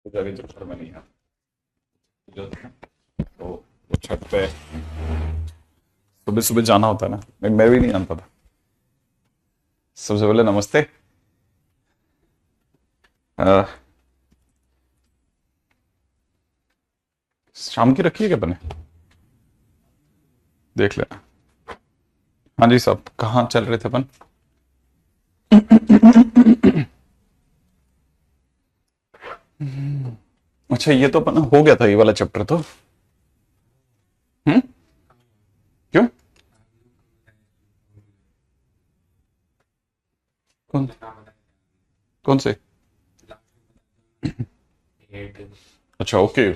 पूजा के चक्कर में नहीं आता। पूजा तो वो छत पे सुबह सुबह जाना होता है ना, मैं भी नहीं जानता था। सबसे पहले नमस्ते। अ, शाम की रखी है क्या बने? देख लेना। हाँ जी साहब, कहाँ चल रहे थे अपन? अच्छा, ये तो अपन हो गया था, ये वाला चैप्टर तो। हम्म। क्यों? कौन? कौन से? अच्छा, ओके।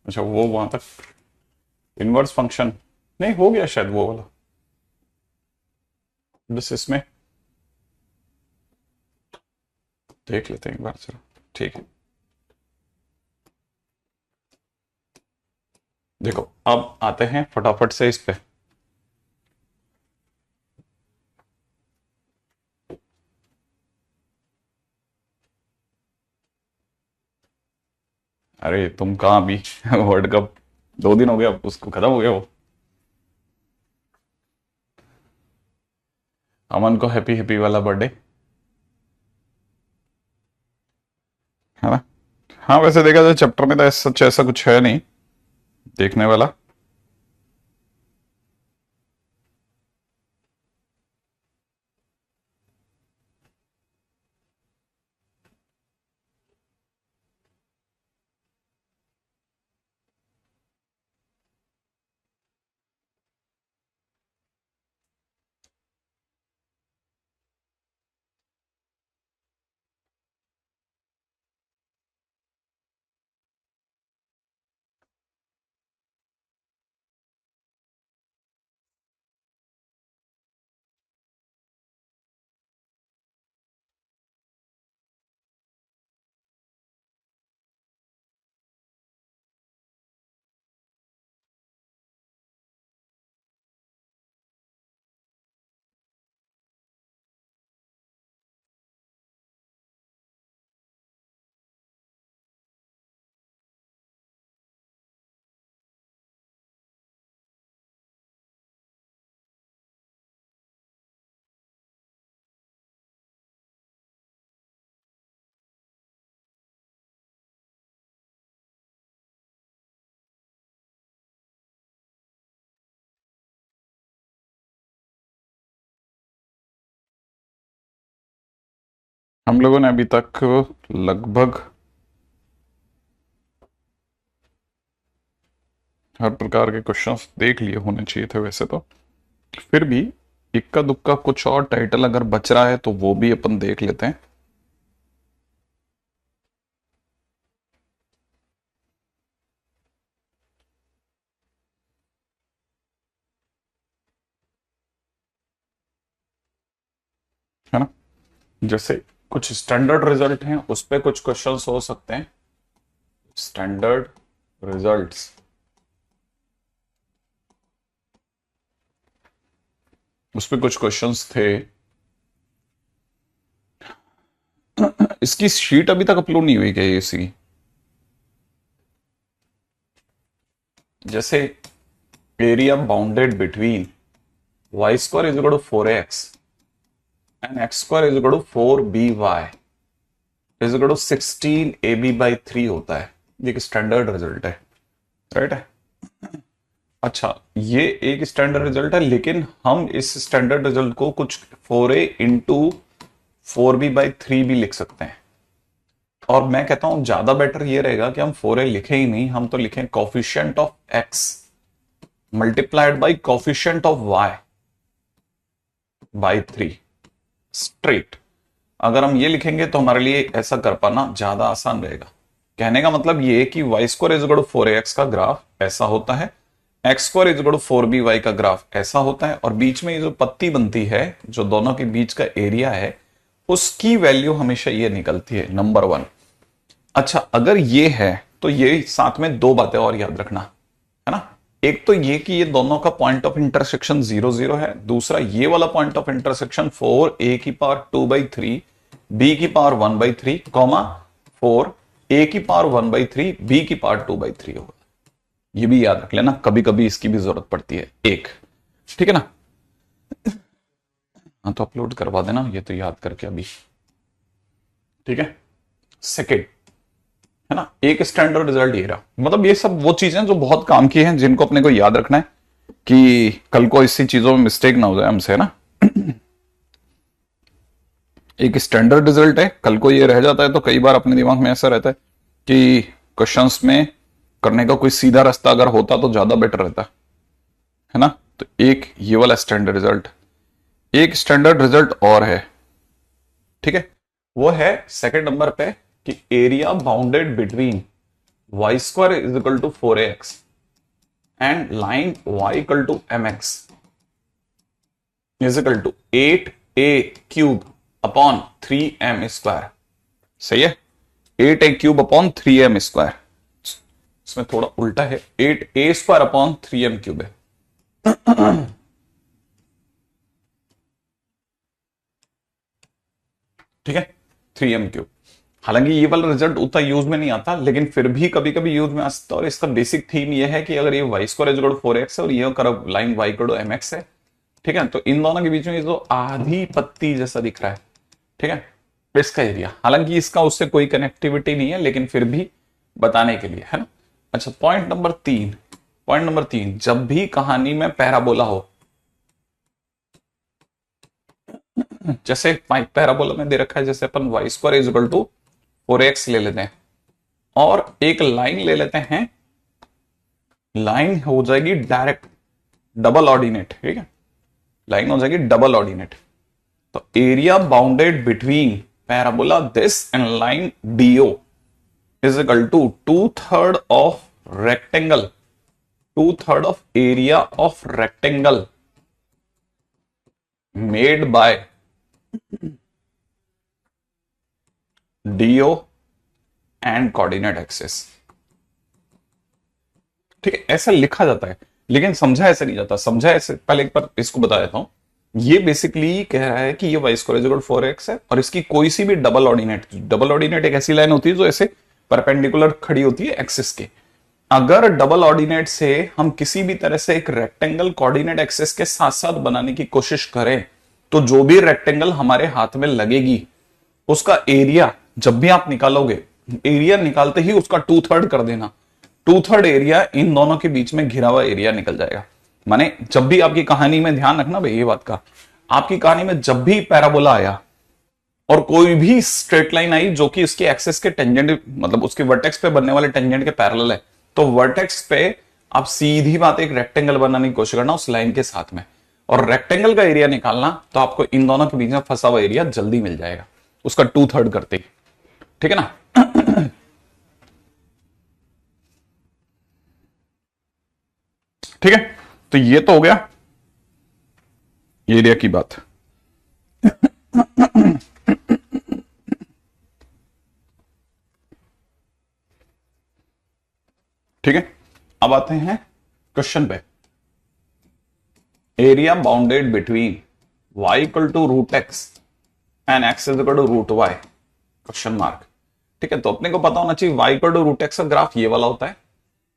अच्छा, वो वहां तक इनवर्स फंक्शन नहीं हो गया शायद वो वाला। बस इसमें देख लेते हैं एक बार जरा। ठीक है। देखो, अब आते हैं फटाफट से इस पे। अरे तुम कहाँ अभी वर्ल्ड कप 2 दिन हो गया उसको, खत्म हो गया वो। अमन को हैप्पी हैप्पी वाला बर्थडे। है ना? हाँ, वैसे देखा जाए चैप्टर में तो सच ऐसा कुछ है नहीं देखने वाला। हम लोगों ने अभी तक लगभग हर प्रकार के क्वेश्चंस देख लिए होने चाहिए थे वैसे तो। फिर भी इक्का दुक्का कुछ और टाइटल अगर बच रहा है तो वो भी अपन देख लेते हैं। है ना? जैसे कुछ स्टैंडर्ड रिजल्ट हैं, उस पे कुछ क्वेश्चंस हो सकते हैं। स्टैंडर्ड रिजल्ट्स, उस पे कुछ क्वेश्चंस थे। इसकी शीट अभी तक अपलोड नहीं हुई क्या ये इसकी? जैसे area bounded between y square is equal to 4x and x square is equal to 4by is equal to 16ab/3 होता है। ये एक स्टैंडर्ड रिजल्ट है, राइट है? अच्छा, ये एक स्टैंडर्ड रिजल्ट है, लेकिन हम इस स्टैंडर्ड रिजल्ट को कुछ 4a into 4b/3 भी लिख सकते हैं। और मैं कहता हूं ज्यादा बेटर ये रहेगा कि हम 4a लिखे ही नहीं, हम तो लिखें coefficient of x multiplied by coefficient of y by 3 straight. अगर हम ये लिखेंगे तो हमारे लिए ऐसा कर पाना ज्यादा आसान रहेगा। कहने का मतलब ये कि y square is equal to 4ax का ग्राफ ऐसा होता है, x square is equal to 4by का ग्राफ ऐसा होता है, और बीच में ये जो पत्ती बनती है जो दोनों के बीच का एरिया है, उसकी वैल्यू हमेशा ये निकलती है, नंबर 1। अच्छा, अगर ये है तो ये साथ में दो बातें और याद रखना, है ना? एक तो ये कि ये दोनों का पॉइंट ऑफ इंटरसेक्शन 0 0 है। दूसरा, ये वाला पॉइंट ऑफ इंटरसेक्शन 4a की पावर 2/3 b की पावर 1/3 कॉमा 4 ए की पावर 1/3 बी की पावर 2/3 होगा। ये भी याद रख लेना, कभी कभी इसकी भी जरूरत पड़ती है एक। ठीक है ना? हाँ तो अपलोड करवा देना ये तो याद करके अभी। ठीक है, सेकेंड है ना, एक स्टैंडर्ड रिजल्ट ये रहा। मतलब ये सब वो चीजें जो बहुत काम की हैं, जिनको अपने को याद रखना है कि कल को इसी चीजों में मिस्टेक ना हो जाए हमसे, है ना। एक स्टैंडर्ड रिजल्ट है, कल को ये रह जाता है तो कई बार अपने दिमाग में ऐसा रहता है कि क्वेश्चंस में करने का कोई सीधा रास्ता अगर होता तो ज्यादा बेटर रहता है ना। तो एक ये वाला स्टैंडर्ड रिजल्ट, एक स्टैंडर्ड रिजल्ट और है। ठीक है, वो है सेकंड नंबर पे कि area bounded between y square is equal to 4ax and line y equal to mx is equal to 8a cube upon 3m square. सही है, 8a cube upon 3m square. इसमें थोड़ा उल्टा है, 8a square upon 3m cube है। ठीक है, 3m cube. हालांकि ये वाला रिजल्ट उतना यूज में नहीं आता, लेकिन फिर भी कभी कभी यूज में आ सकता है। और इसका बेसिक थीम ये है कि अगर ये वाई स्क्वायर इज 4x है और ये curve line y equal to mx है, ठीक है, तो इन दोनों के बीच में जो आधी पत्ती जैसा दिख रहा है, ठीक है, इसका एरिया। हालांकि इसका उससे कोई कनेक्टिविटी नहीं है, लेकिन फिर भी बताने के लिए, है ना। अच्छा, पॉइंट नंबर 3, जब भी कहानी में पैराबोला हो, जैसे पैराबोला में दे रखा है, जैसे अपन y square is equal to 4x ले लेते हैं और एक लाइन ले लेते हैं, लाइन हो जाएगी डायरेक्ट डबल ऑर्डिनेट। ठीक है, लाइन हो जाएगी डबल ऑर्डिनेट। तो area bounded between parabola this and line DO is equal to 2/3 of rectangle, 2/3 of area of rectangle made by DO and coordinate axis. ठीक है, ऐसा लिखा जाता है, लेकिन समझा ऐसे नहीं जाता। समझा ऐसे, पहले एक बार इसको बता देता हूं। ये बेसिकली कह रहा है कि ये y square is equal to 4x है और इसकी कोई सी भी डबल ऑर्डिनेट एक ऐसी लाइन होती है जो ऐसे परपेंडिकुलर खड़ी होती है एक्सिस के। अगर डबल ऑर्डिनेट से हम किसी भी तरह से एक रेक्टेंगल कोऑर्डिनेट एक्सिस के साथ साथ बनाने की कोशिश करें, तो जो भी रेक्टेंगल हमारे हाथ में लगेगी उसका एरिया जब भी आप निकालोगे, एरिया निकालते ही उसका 2/3 कर देना। 2/3 एरिया इन दोनों के बीच में घिरा हुआ एरिया निकल जाएगा। माने जब भी आपकी कहानी में, ध्यान रखना भाई ये बात का, आपकी कहानी में जब भी पैराबोला आया और कोई भी स्ट्रेट लाइन आई जो कि उसके एक्सिस के टेंजेंट, मतलब उसके वर्टेक्स पे बनने वाले टेंजेंट के पैरेलल है, तो वर्टेक्स पे आप सीधी बात एक रेक्टेंगल बनाने की कोशिश करना उस लाइन के साथ में, और रेक्टेंगल का एरिया निकालना, तो आपको इन दोनों के बीच में फंसा हुआ एरिया जल्दी मिल जाएगा उसका 2/3 करते ही। ठीक है ना। ठीक है, तो ये तो हो गया एरिया की बात। ठीक है, अब आते हैं क्वेश्चन पे। Area bounded between y equal to root x and x is equal to root y question mark. ठीक है, तो अपने को पता होना चाहिए y equal to root x का ग्राफ ये वाला होता है,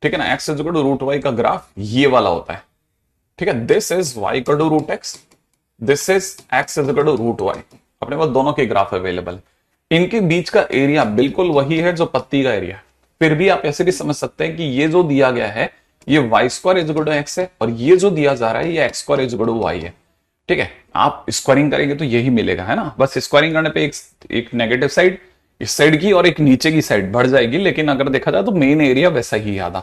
ठीक है ना। x is equal to root y का ग्राफ ये वाला होता है। ठीक है, this is y equal to root x, this is x is equal to root y। अपने पास दोनों के ग्राफ अवेलेबल। इनके बीच का एरिया बिल्कुल वही है जो पत्ती का एरिया। फिर भी आप ऐसे भी समझ सकते हैं कि ये जो दिया गया है ये y square is equal to x है, और ये जो दिया जा रहा है ये x square is equal to y है। ठीक है, आप स्क्वायरिंग करेंगे तो यही मिलेगा, है ना। बस स्क्वायरिंग करने पे एक नेगेटिव साइड इस साइड की और एक नीचे की साइड बढ़ जाएगी, लेकिन अगर देखा जाए तो मेन एरिया वैसा ही याद।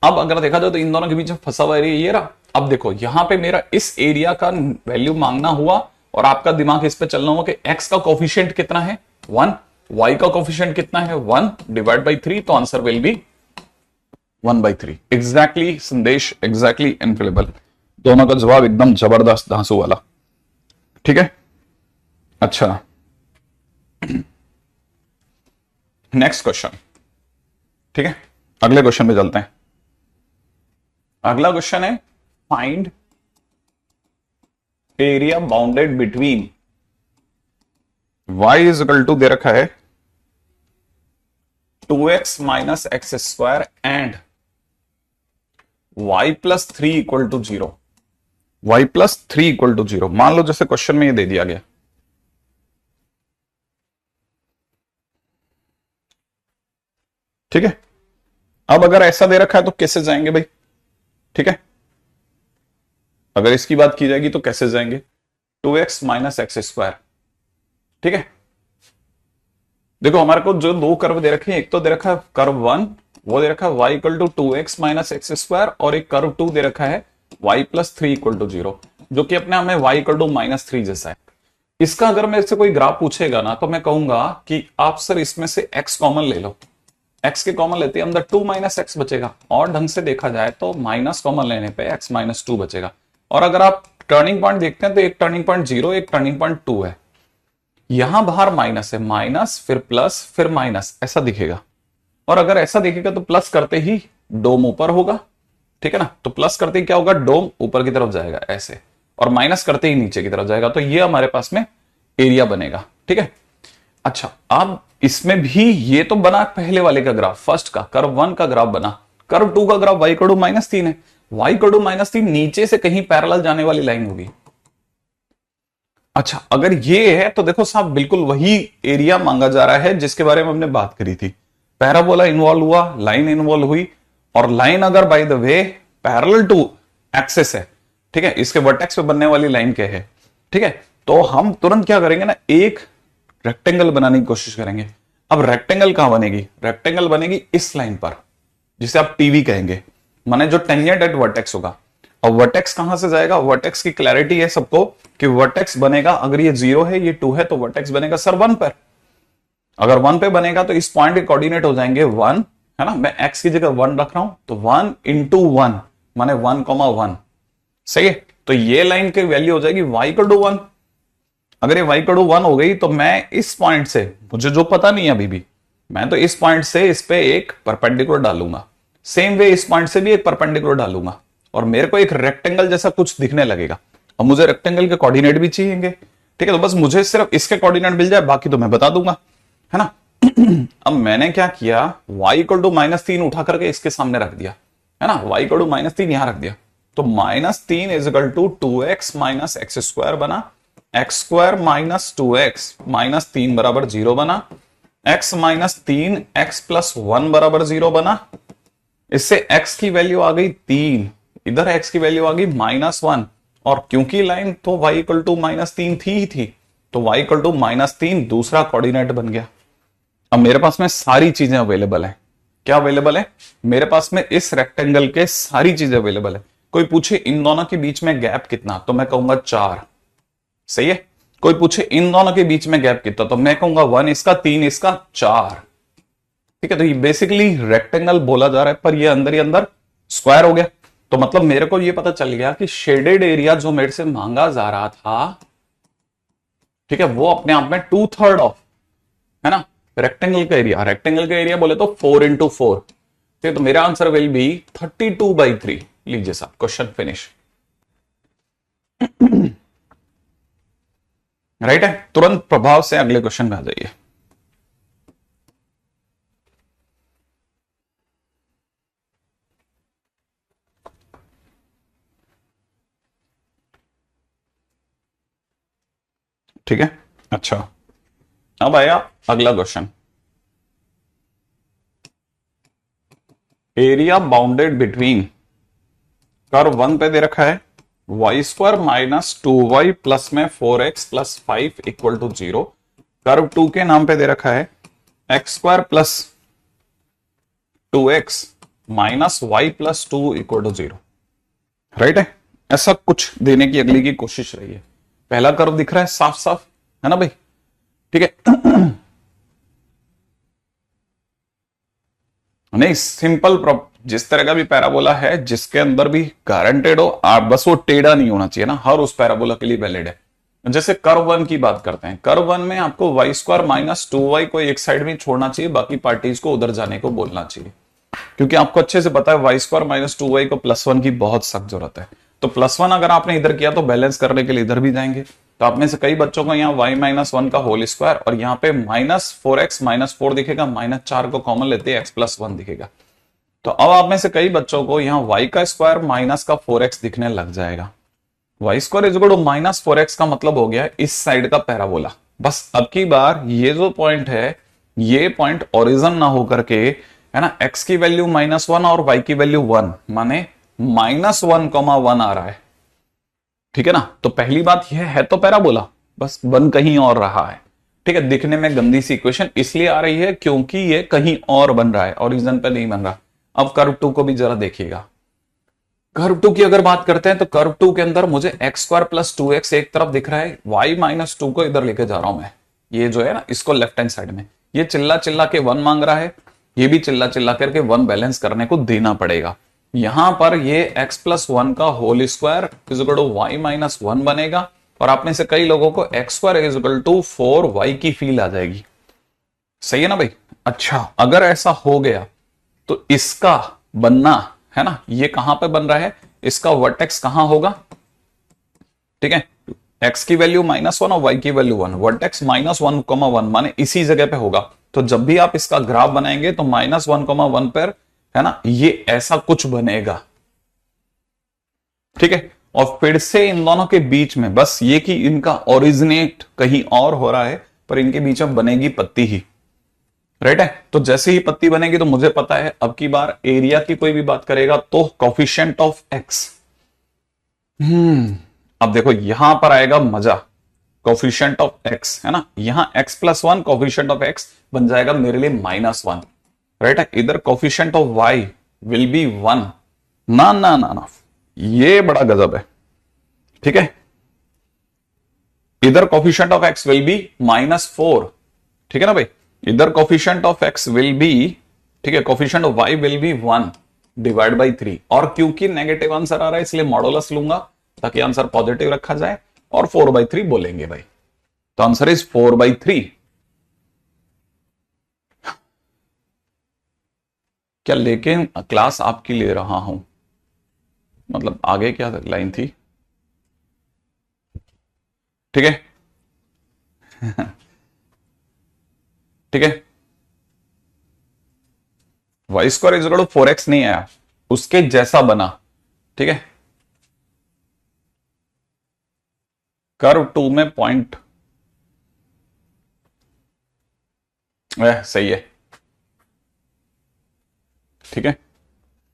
अब अगर देखा जाए तो इन दोनों के बीच में फंसा हुआ एरिया ये रहा। अब देखो यहां पे मेरा इस एरिया का वैल्यू मांगना हुआ और आपका दिमाग इस पे चलना हुआ कि एक्स का कोफिशिएंट कितना है 1, y का कोफिशिएंट कितना है 1 डिवाइड बाई 3, तो आंसर विल बी 1/3। एग्जैक्टली संदेश, एग्जैक्टली इनफिलेबल, दोनों का जवाब एकदम जबरदस्त धांसू वाला। ठीक है, अच्छा नेक्स्ट क्वेश्चन। ठीक है, अगले क्वेश्चन पे चलते हैं। अगला क्वेश्चन है find area bounded between y is equal to दे रखा है 2x minus x square and y plus 3 equal to 0, y plus 3 equal to 0। मान लो जैसे क्वेश्चन में ये दे दिया गया, ठीक है। अब अगर ऐसा दे रखा है तो कैसे जाएंगे भाई, ठीक है। अगर इसकी बात की जाएगी तो कैसे जाएंगे, 2x माइनस एक्स स्क्वायर, ठीक है। देखो हमारे को जो दो कर्व दे रखे हैं, एक तो दे रखा है कर्व 1, वो दे रखा है y equal to 2x minus x square, और एक कर्व 2 दे रखा है y प्लस 3 इक्वल टू 0, जो कि अपने आप में y इक्वल टू माइनस 3 जैसा है। इसका अगर मेरे से कोई ग्राफ पूछेगा ना, तो मैं कहूंगा कि आप सर इसमें से x कॉमन ले लो, x के कॉमन लेते हैं अंदर 2 माइनस एक्स बचेगा, और ढंग से देखा जाए तो माइनस कॉमन लेने पे x माइनस 2 बचेगा। और अगर आप टर्निंग पॉइंट देखते हैं तो एक टर्निंग पॉइंट 0, एक टर्निंग पॉइंट 2 है। यहां बाहर माइनस है, माइनस फिर प्लस फिर माइनस, ऐसा दिखेगा। और अगर ऐसा दिखेगा तो प्लस करते ही डोम ऊपर होगा, ठीक है ना। तो प्लस करते ही क्या होगा, डोम ऊपर की तरफ जाएगा ऐसे, और माइनस करते ही नीचे की तरफ जाएगा। तो ये हमारे पास में एरिया बनेगा, ठीक है। अच्छा, अब इसमें भी ये तो बना पहले वाले का ग्राफ, फर्स्ट का कर्व 1 का ग्राफ बना। कर्व 2 का graph y equal to minus 3 है, y इक्वल टू माइनस 3 नीचे से कहीं पैरेलल जाने वाली लाइन होगी। अच्छा, अगर ये है तो देखो साहब बिल्कुल वही एरिया मांगा जा रहा है जिसके बारे में हमने बात करी थी। पैराबोला इन्वॉल्व हुआ, लाइन इन्वॉल्व हुई, और लाइन अगर by the way parallel to axis है, ठीक है, इसके वर्टेक्स पे बनने वाली लाइन क्या है, ठीक है। तो हम तुरंत क्या करेंगे ना, एक रेक्टेंगल बनाने की कोशिश करेंगे। अब रेक्टेंगल कहां बनेगी, रेक्टेंगल बनेगी इस लाइन पर, जिसे आप टीवी कहेंगे, माने जो टेंजेंट एट वर्टेक्स होगा। और वर्टेक्स कहां से जाएगा, वर्टेक्स की क्लैरिटी है सबको कि वर्टेक्स बनेगा, अगर ये 0 है ये 2 है तो वर्टेक्स बनेगा सर 1 पर। अगर 1 पे बनेगा तो इस पॉइंट के कोऑर्डिनेट हो जाएंगे 1, है ना। मैं x की जगह 1 रख रहा हूं, तो 1 इंटू 1 माने 1,1, सही है। तो ये लाइन की वैल्यू हो जाएगी y इक्वल टू 1। अगर ये y इक्वल टू 1 हो गई तो मैं इस पॉइंट से, मुझे जो पता नहीं है अभी भी, मैं तो इस पॉइंट से इस पे एक परपेंडिकुलर डालूंगा, सेम वे इस पॉइंट से भी एक परपेंडिकुलर डालूंगा, और मेरे को एक रेक्टेंगल जैसा कुछ दिखने लगेगा। अब मुझे रेक्टेंगल के कोऑर्डिनेट भी चाहिए, ठीक है। तो बस मुझे सिर्फ इसके कोऑर्डिनेट मिल जाए, बाकी तो मैं बता दूंगा, है ना। अब मैंने क्या किया, y इक्वल टू माइनस 3 उठा करके इसके सामने रख दिया, है ना। y इक्वल टू माइनस 3 यहां रख दिया, तो minus 3 is equal to 2x minus x square बना, x square minus 2x minus 3 बराबर 0 बना, x माइनस 3 x प्लस 1 बराबर 0 बना। इससे x की वैल्यू आ गई 3, इधर x की वैल्यू आ गई माइनस 1, और क्योंकि लाइन तो y इक्वल टू माइनस 3 थी ही थी, तो y इक्वल टू माइनस 3 दूसरा कोऑर्डिनेट बन गया। अब मेरे पास में सारी चीजें अवेलेबल है, क्या अवेलेबल है मेरे पास में, इस रेक्टेंगल के सारी चीजें अवेलेबल है। कोई पूछे इन दोनों के बीच में गैप कितना, तो मैं कहूंगा 4, सही है। कोई पूछे इन दोनों के बीच में गैप कितना, तो मैं कहूंगा 1 इसका, 3 इसका, 4, ठीक है। तो ये बेसिकली रेक्टेंगल बोला जा रहा है, पर ये अंदर ही अंदर स्क्वायर हो गया। तो मतलब मेरे को ये पता चल गया कि शेडेड एरिया जो मेरे से मांगा जा रहा था, ठीक है, वो अपने आप में 2/3 ऑफ, है ना, रेक्टेंगल का एरिया। रेक्टेंगल का एरिया बोले तो 4 इंटू 4, ठीक है। तो मेरा आंसर विल बी 32/3। लीजिए साहब, क्वेश्चन फिनिश, राइट है। तुरंत प्रभाव से अगले क्वेश्चन में आ जाइए। ठीक है, अच्छा, अब आया अगला question. Area bounded between, curve 1 पे दे रखा है y square minus 2y plus में 4x plus 5 equal to 0। Curve 2 के नाम पे दे रखा है x square plus 2x minus y plus 2 equal to 0, right है। ऐसा कुछ देने की अगली की कोशिश रही है। पहला कर्व दिख रहा है साफ साफ, है ना भाई, ठीक है। नहीं, सिंपल जिस तरह का भी पैराबोला है जिसके अंदर भी गारंटेड हो, आप बस वो टेढ़ा नहीं होना चाहिए ना, हर उस पैराबोला के लिए वैलिड है। जैसे कर्व 1 की बात करते हैं, कर्व 1 में आपको वाई स्क्वायर माइनस 2y को एक साइड में छोड़ना चाहिए, बाकी पार्टीज को उधर जाने को बोलना चाहिए, क्योंकि आपको अच्छे से पता है वाई स्क्वायर माइनस 2y को +1 की बहुत सख्त जरूरत है। तो +1 अगर आपने इधर किया तो बैलेंस करने के लिए इधर भी जाएंगे, तो आप में से कई बच्चों को यहाँ y माइनस वन का होल स्क्वायर और यहाँ पे -4x -4 दिखेगा, -4 को कॉमन लेते हैं x प्लस 1 दिखेगा। तो अब आप में से कई बच्चों को यहाँ y का स्क्वायर माइनस का 4x दिखने लग जाएगा। y square is equal to -4x का मतलब हो गया इस साइड का पैराबोला। बस अब की बार ये जो पॉइंट है, ये पॉइंट ओरिजिन ना होकर के, है ना, x की वैल्यू -1 और y की वैल्यू 1, माने -1,1 आ रहा है, ठीक है ना। तो पहली बात यह है तो पैराबोला, बस बन कहीं और रहा है, ठीक है। दिखने में गंदी सी इक्वेशन इसलिए आ रही है क्योंकि ये कहीं और बन रहा है, ओरिजिन पे नहीं बन रहा। अब कर्व 2 को भी जरा देखिएगा। कर्व 2 की अगर बात करते हैं तो कर्व 2 के अंदर मुझे x स्क्वायर प्लस 2x एक तरफ दिख रहा है, y माइनस 2 को इधर लेके जा रहा हूं मैं, ये जो है ना इसको लेफ्ट हैंड साइड में, ये चिल्ला चिल्ला के 1 मांग रहा है, ये भी चिल्ला चिल्ला करके 1 बैलेंस करने को देना पड़ेगा। यहां पर ये x प्लस 1 का whole square is equal to y minus 1 बनेगा और आप में से कई लोगों को x square is equal to 4y की फील आ जाएगी। सही है ना भाई। अच्छा, अगर ऐसा हो गया तो इसका बनना है ना, ये कहां पे बन रहा है, इसका वर्टेक्स कहां होगा, ठीक है। x की वैल्यू -1 और y की वैल्यू 1, वर्टेक्स -1,1 माने इसी जगह पे होगा। तो जब भी आप इसका ग्राफ बनाएंगे तो -1,1 पर, है ना, ये ऐसा कुछ बनेगा, ठीक है। और फिर से इन दोनों के बीच में बस ये कि इनका ओरिजिनेट कहीं और हो रहा है, पर इनके बीच में बनेगी पत्ती ही, राइट है। तो जैसे ही पत्ती बनेगी तो मुझे पता है अब की बार एरिया की कोई भी बात करेगा तो कोफिशिएंट ऑफ x। अब देखो यहां पर आएगा मजा, कोफिशिएंट ऑफ x, है ना, यहां x plus 1 coefficient of x बन जाएगा मेरे लिए -1, राइट है। इधर coefficient of y will be 1, ना ना ना ना, ये बड़ा गजब है, ठीक है। इधर coefficient of x will be -4, ठीक है ना भाई। इधर coefficient of x will be, ठीक है, coefficient of y will be 1 divide by 3, और क्योंकि नेगेटिव आंसर आ रहा है इसलिए मॉडुलस लूंगा ताकि आंसर पॉजिटिव रखा जाए, और 4/3 बोलेंगे भाई। तो आंसर इज 4/3। क्या लेकिन क्लास आपकी ले रहा हूं, मतलब आगे क्या लाइन थी, ठीक है ठीक है। Y square is equal to 4x नहीं आया, उसके जैसा बना, ठीक है। कर्व 2 में पॉइंट सही है, ठीक है।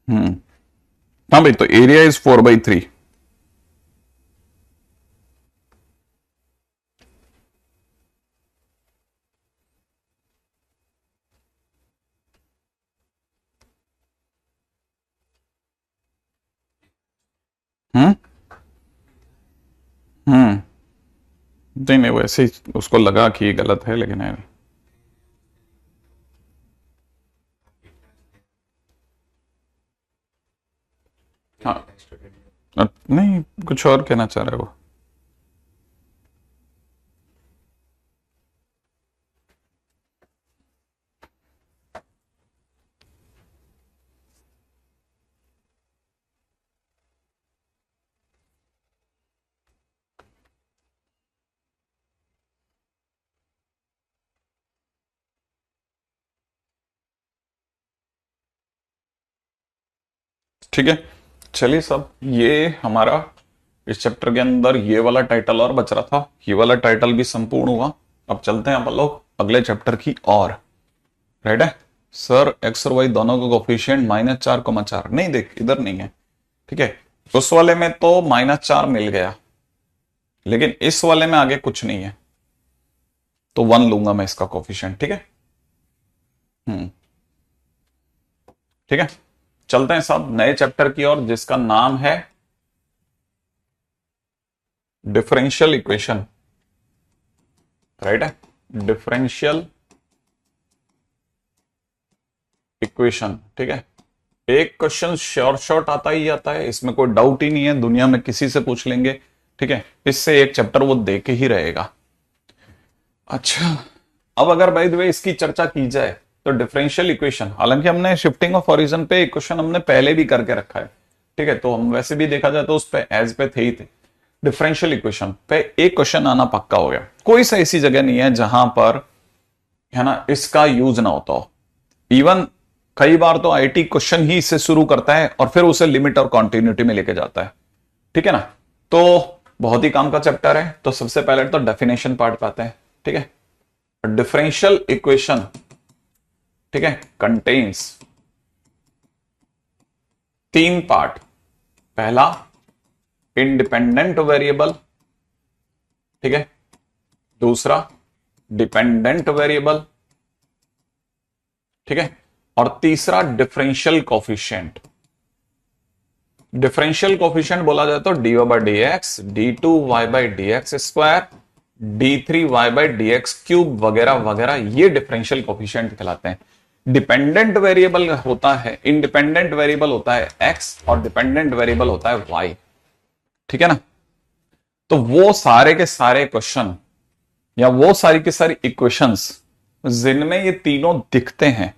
हाँ भाई, तो एरिया इज 4/3। हम्म हम्म नहीं नहीं, वैसे ही उसको लगा कि ये गलत है, लेकिन है नहीं। हाँ, नहीं कुछ और कहना चाह रहा है वो। ठीक है, चलिए सब, ये हमारा इस चैप्टर के अंदर ये वाला टाइटल और बच रहा था, ये वाला टाइटल भी संपूर्ण हुआ। अब चलते हैं अपन लोग अगले चैप्टर की और, राइट है। सर एक्स और वाई दोनों का कोफिशिएंट -4,4 नहीं, देख इधर नहीं है, ठीक है। उस वाले में तो -4 मिल गया, लेकिन इस वाले में आगे कुछ नहीं है, तो 1 लूंगा मैं इसका कोफिशिएंट, ठीक है। ठीक है, चलते हैं सब नए चैप्टर की ओर, जिसका नाम है डिफरेंशियल इक्वेशन, राइट है, डिफरेंशियल इक्वेशन, ठीक है। एक क्वेश्चन श्योर शॉर्ट आता ही आता है, इसमें कोई डाउट ही नहीं है, दुनिया में किसी से पूछ लेंगे, ठीक है। इससे एक चैप्टर वो दे के ही रहेगा। अच्छा, अब अगर बाय द वे इसकी चर्चा की जाए तो डिफरेंशियल इक्वेशन, हालांकि हमने शिफ्टिंग ऑफ ओरिजिन पे इक्वेशन हमने पहले भी करके रखा है, ठीक है, तो हम वैसे भी देखा जाए तो उस पे एज पे थे ही थे। डिफरेंशियल इक्वेशन पे एक क्वेश्चन आना पक्का हो गया। कोई सा ऐसी जगह नहीं है जहां पर, है ना, इसका यूज ना होता हो। इवन कई बार तो आईटी क्वेश्चन ही इससे शुरू करता है और फिर उसे लिमिट और कॉन्टिन्यूटी में लेके जाता है, ठीक है ना। तो बहुत ही काम का चैप्टर है। तो सबसे पहले तो डेफिनेशन पार्ट पे आते हैं, ठीक है। डिफरेंशियल इक्वेशन, ठीक है, कंटेन्स 3 पार्ट। पहला इंडिपेंडेंट वेरिएबल, ठीक है, दूसरा डिपेंडेंट वेरिएबल, ठीक है, और तीसरा डिफरेंशियल कोफिशिएंट। डिफरेंशियल कोफिशिएंट बोला जाए तो d y by d x, d two y by d x square, d three y by d x cube वगैरह वगैरह, ये डिफरेंशियल कोफिशिएंट कहलाते हैं। डिपेंडेंट वेरिएबल होता है, इंडिपेंडेंट वेरिएबल होता है एक्स और डिपेंडेंट वेरिएबल होता है वाई, ठीक है ना। तो वो सारे के सारे क्वेश्चन या वो सारी की सारी इक्वेशंस जिनमें ये तीनों दिखते हैं,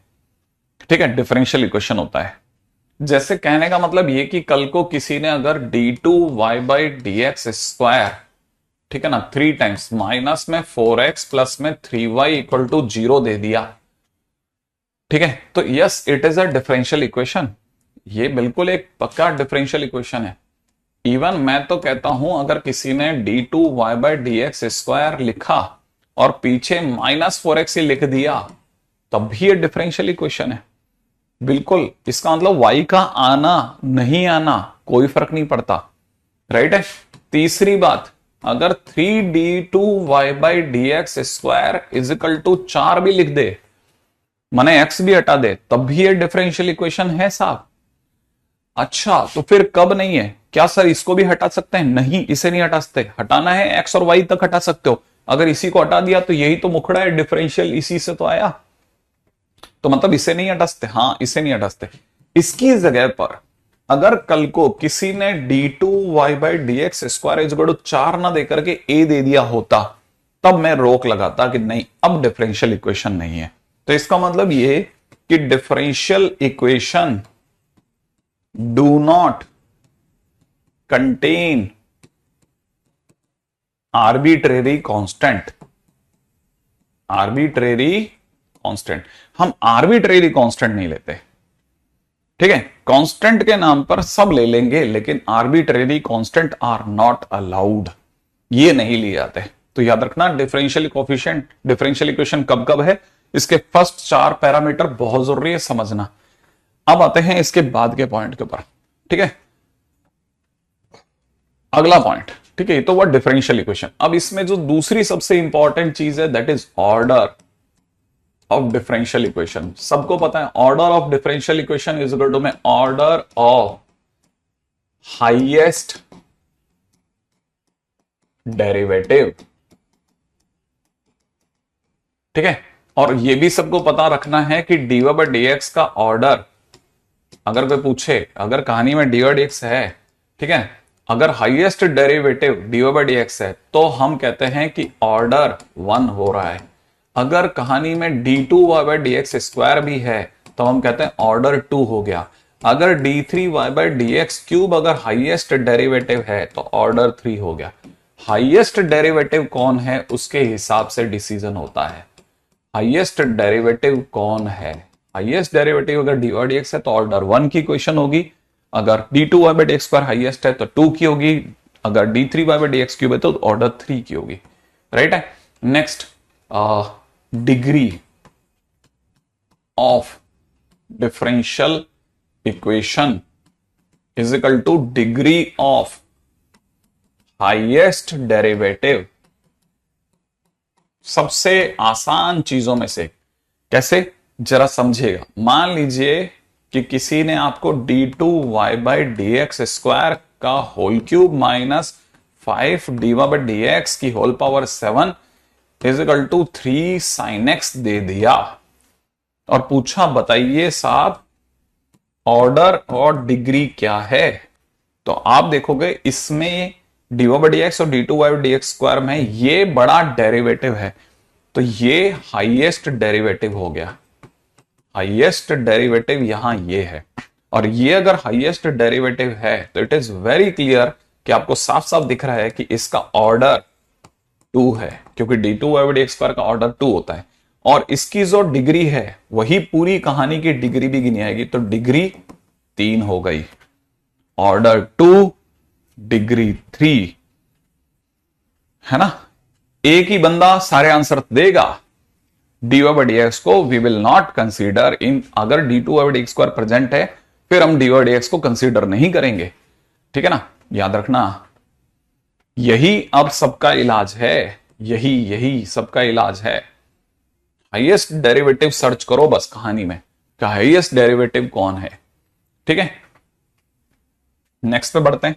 ठीक है, डिफरेंशियल इक्वेशन होता है। जैसे कहने का मतलब ये कि कल को किसी ने अगर d two y by d x square, ठीक है ना, 3 टाइम्स माइनस में 4x प्लस में 3y इक्वल टू 0 दे दिया, ठीक है, तो yes it is a differential equation. ये बिल्कुल एक पक्का डिफरेंशियल इक्वेशन है। इवन मैं तो कहता हूं अगर किसी ने d two y by d x square लिखा और पीछे -4x ही लिख दिया तब भी ये डिफरेंशियल इक्वेशन है। बिल्कुल, इसका मतलब y का आना नहीं आना कोई फर्क नहीं पड़ता, राइट है। तीसरी बात, अगर 3d2y by d x square is equal to 4 भी लिख दे, माने x भी हटा दे, तब भी ये डिफरेंशियल इक्वेशन है साहब। अच्छा, तो फिर कब नहीं है? क्या सर इसको भी हटा सकते हैं? नहीं, इसे नहीं हटा सकते। हटाना है x और y तक हटा सकते हो, अगर इसी को हटा दिया तो यही तो मुखड़ा है डिफरेंशियल, इसी से तो आया। तो मतलब इसे नहीं हटा सकते, हाँ इसे नहीं हटा सकते। इसकी जगह पर अगर कल को किसी ने d two y by d x square is equal to 4 ना देकर के a दे दिया होता, तब मैं रोक लगाता कि नहीं अब डिफरेंशियल इक्वेशन नहीं है। तो इसका मतलब ये कि differential equation do not contain arbitrary constant. Arbitrary constant, हम आर्बिट्रेरी कांस्टेंट नहीं लेते, ठीक है। कांस्टेंट के नाम पर सब ले लेंगे लेकिन arbitrary constant are not allowed, ये नहीं लिए जाते। तो याद रखना डिफरेंशियल कोएफिशिएंट, डिफरेंशियल इक्वेशन कब कब है, इसके फर्स्ट 4 पैरामीटर बहुत जरूरी है समझना। अब आते हैं इसके बाद के पॉइंट के ऊपर, ठीक है। अगला पॉइंट, ठीक है, तो वो डिफरेंशियल इक्वेशन। अब इसमें जो दूसरी सबसे इंपॉर्टेंट चीज है that is order of differential equation. सबको पता है order of differential equation is equal to में ऑर्डर ऑफ हाईएस्ट डेरिवेटिव, ठीक है। और ये भी सबको पता रखना है कि dy बाई डी एक्स का ऑर्डर, अगर कोई पूछे, अगर कहानी में dy बाई dx है, ठीक है, अगर highest derivative dy by d x है तो हम कहते हैं कि ऑर्डर 1 हो रहा है। अगर कहानी में d2y by d x square भी है तो हम कहते हैं ऑर्डर 2 हो गया। अगर d3y by d x cube अगर हाईएस्ट डेरिवेटिव है तो ऑर्डर 3 हो गया। हाईएस्ट डेरिवेटिव कौन है उसके हिसाब से डिसीजन होता है। हाईएस्ट डेरिवेटिव कौन है? हाईएस्ट डेरिवेटिव अगर dy बाई dx है तो ऑर्डर 1 की इक्वेशन होगी। अगर d2y by dx square highest है तो 2 की होगी। अगर d3y बाई dx क्यूब है तो ऑर्डर 3 की होगी, राइट है। Next, degree of differential equation is equal two degree of highest derivative. सबसे आसान चीजों में से, कैसे जरा समझिएगा। मान लीजिए कि किसी ने आपको d2y by d x square का whole cube minus 5 dy by d x की whole power 7 is equal to 3 sin x दे दिया और पूछा बताइए साहब ऑर्डर और डिग्री क्या है। तो आप देखोगे इसमें dy बाई डी एक्स और d2y by d x square में ये बड़ा डेरिवेटिव है तो ये हाईएस्ट डेरिवेटिव हो गया। हाईएस्ट डेरिवेटिव यहां ये है और ये अगर हाईएस्ट डेरिवेटिव है तो इट इज वेरी क्लियर कि आपको साफ साफ दिख रहा है कि इसका ऑर्डर 2 है, क्योंकि d2/dx² का ऑर्डर 2 होता है, और इसकी जो डिग्री है वही पूरी कहानी की डिग्री भी गिनी आएगी, तो डिग्री 3 हो गई, ऑर्डर 2 डिग्री 3, है ना। एक ही बंदा सारे आंसर देगा, dy/dx को we will not consider in, अगर d2/dx² प्रेजेंट है फिर हम dy/dx को कंसीडर नहीं करेंगे, ठीक है ना, याद रखना। यही अब सबका इलाज है, यही सबका इलाज है। हाईएस्ट डेरिवेटिव सर्च करो बस कहानी में, क्या हाईएस्ट डेरिवेटिव कौन है, ठीक है। नेक्स्ट पे बढ़ते हैं,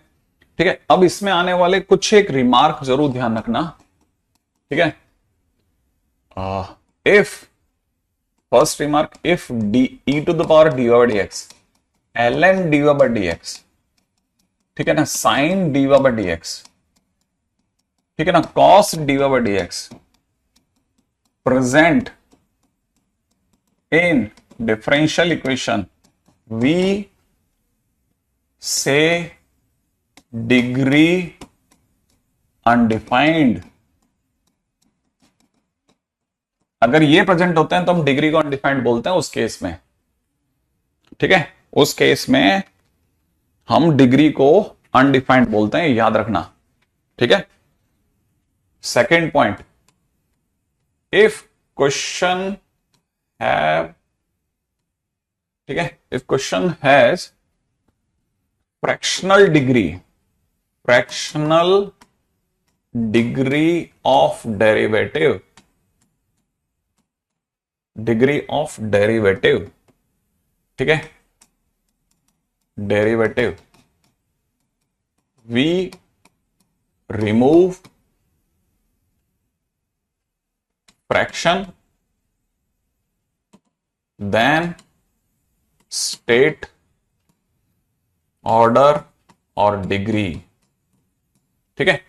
ठीक है। अब इसमें आने वाले कुछ एक रिमार्क जरूर ध्यान रखना, ठीक है। If first remark, if e⁻dy/dx ln dy/dx, ठीक है ना, sin dy/dx, ठीक है ना, cos dy/dx present in differential equation, we say degree undefined. अगर ये प्रेजेंट होते हैं तो हम डिग्री को अनडिफाइंड बोलते हैं उस केस में, ठीक है, उस केस में हम डिग्री को अनडिफाइंड बोलते हैं, याद रखना, ठीक है। Second point, if question have, ठीक है, if question has fractional degree of derivative, ठीक है, derivative, we remove fraction, then state order और डिग्री, ठीक है।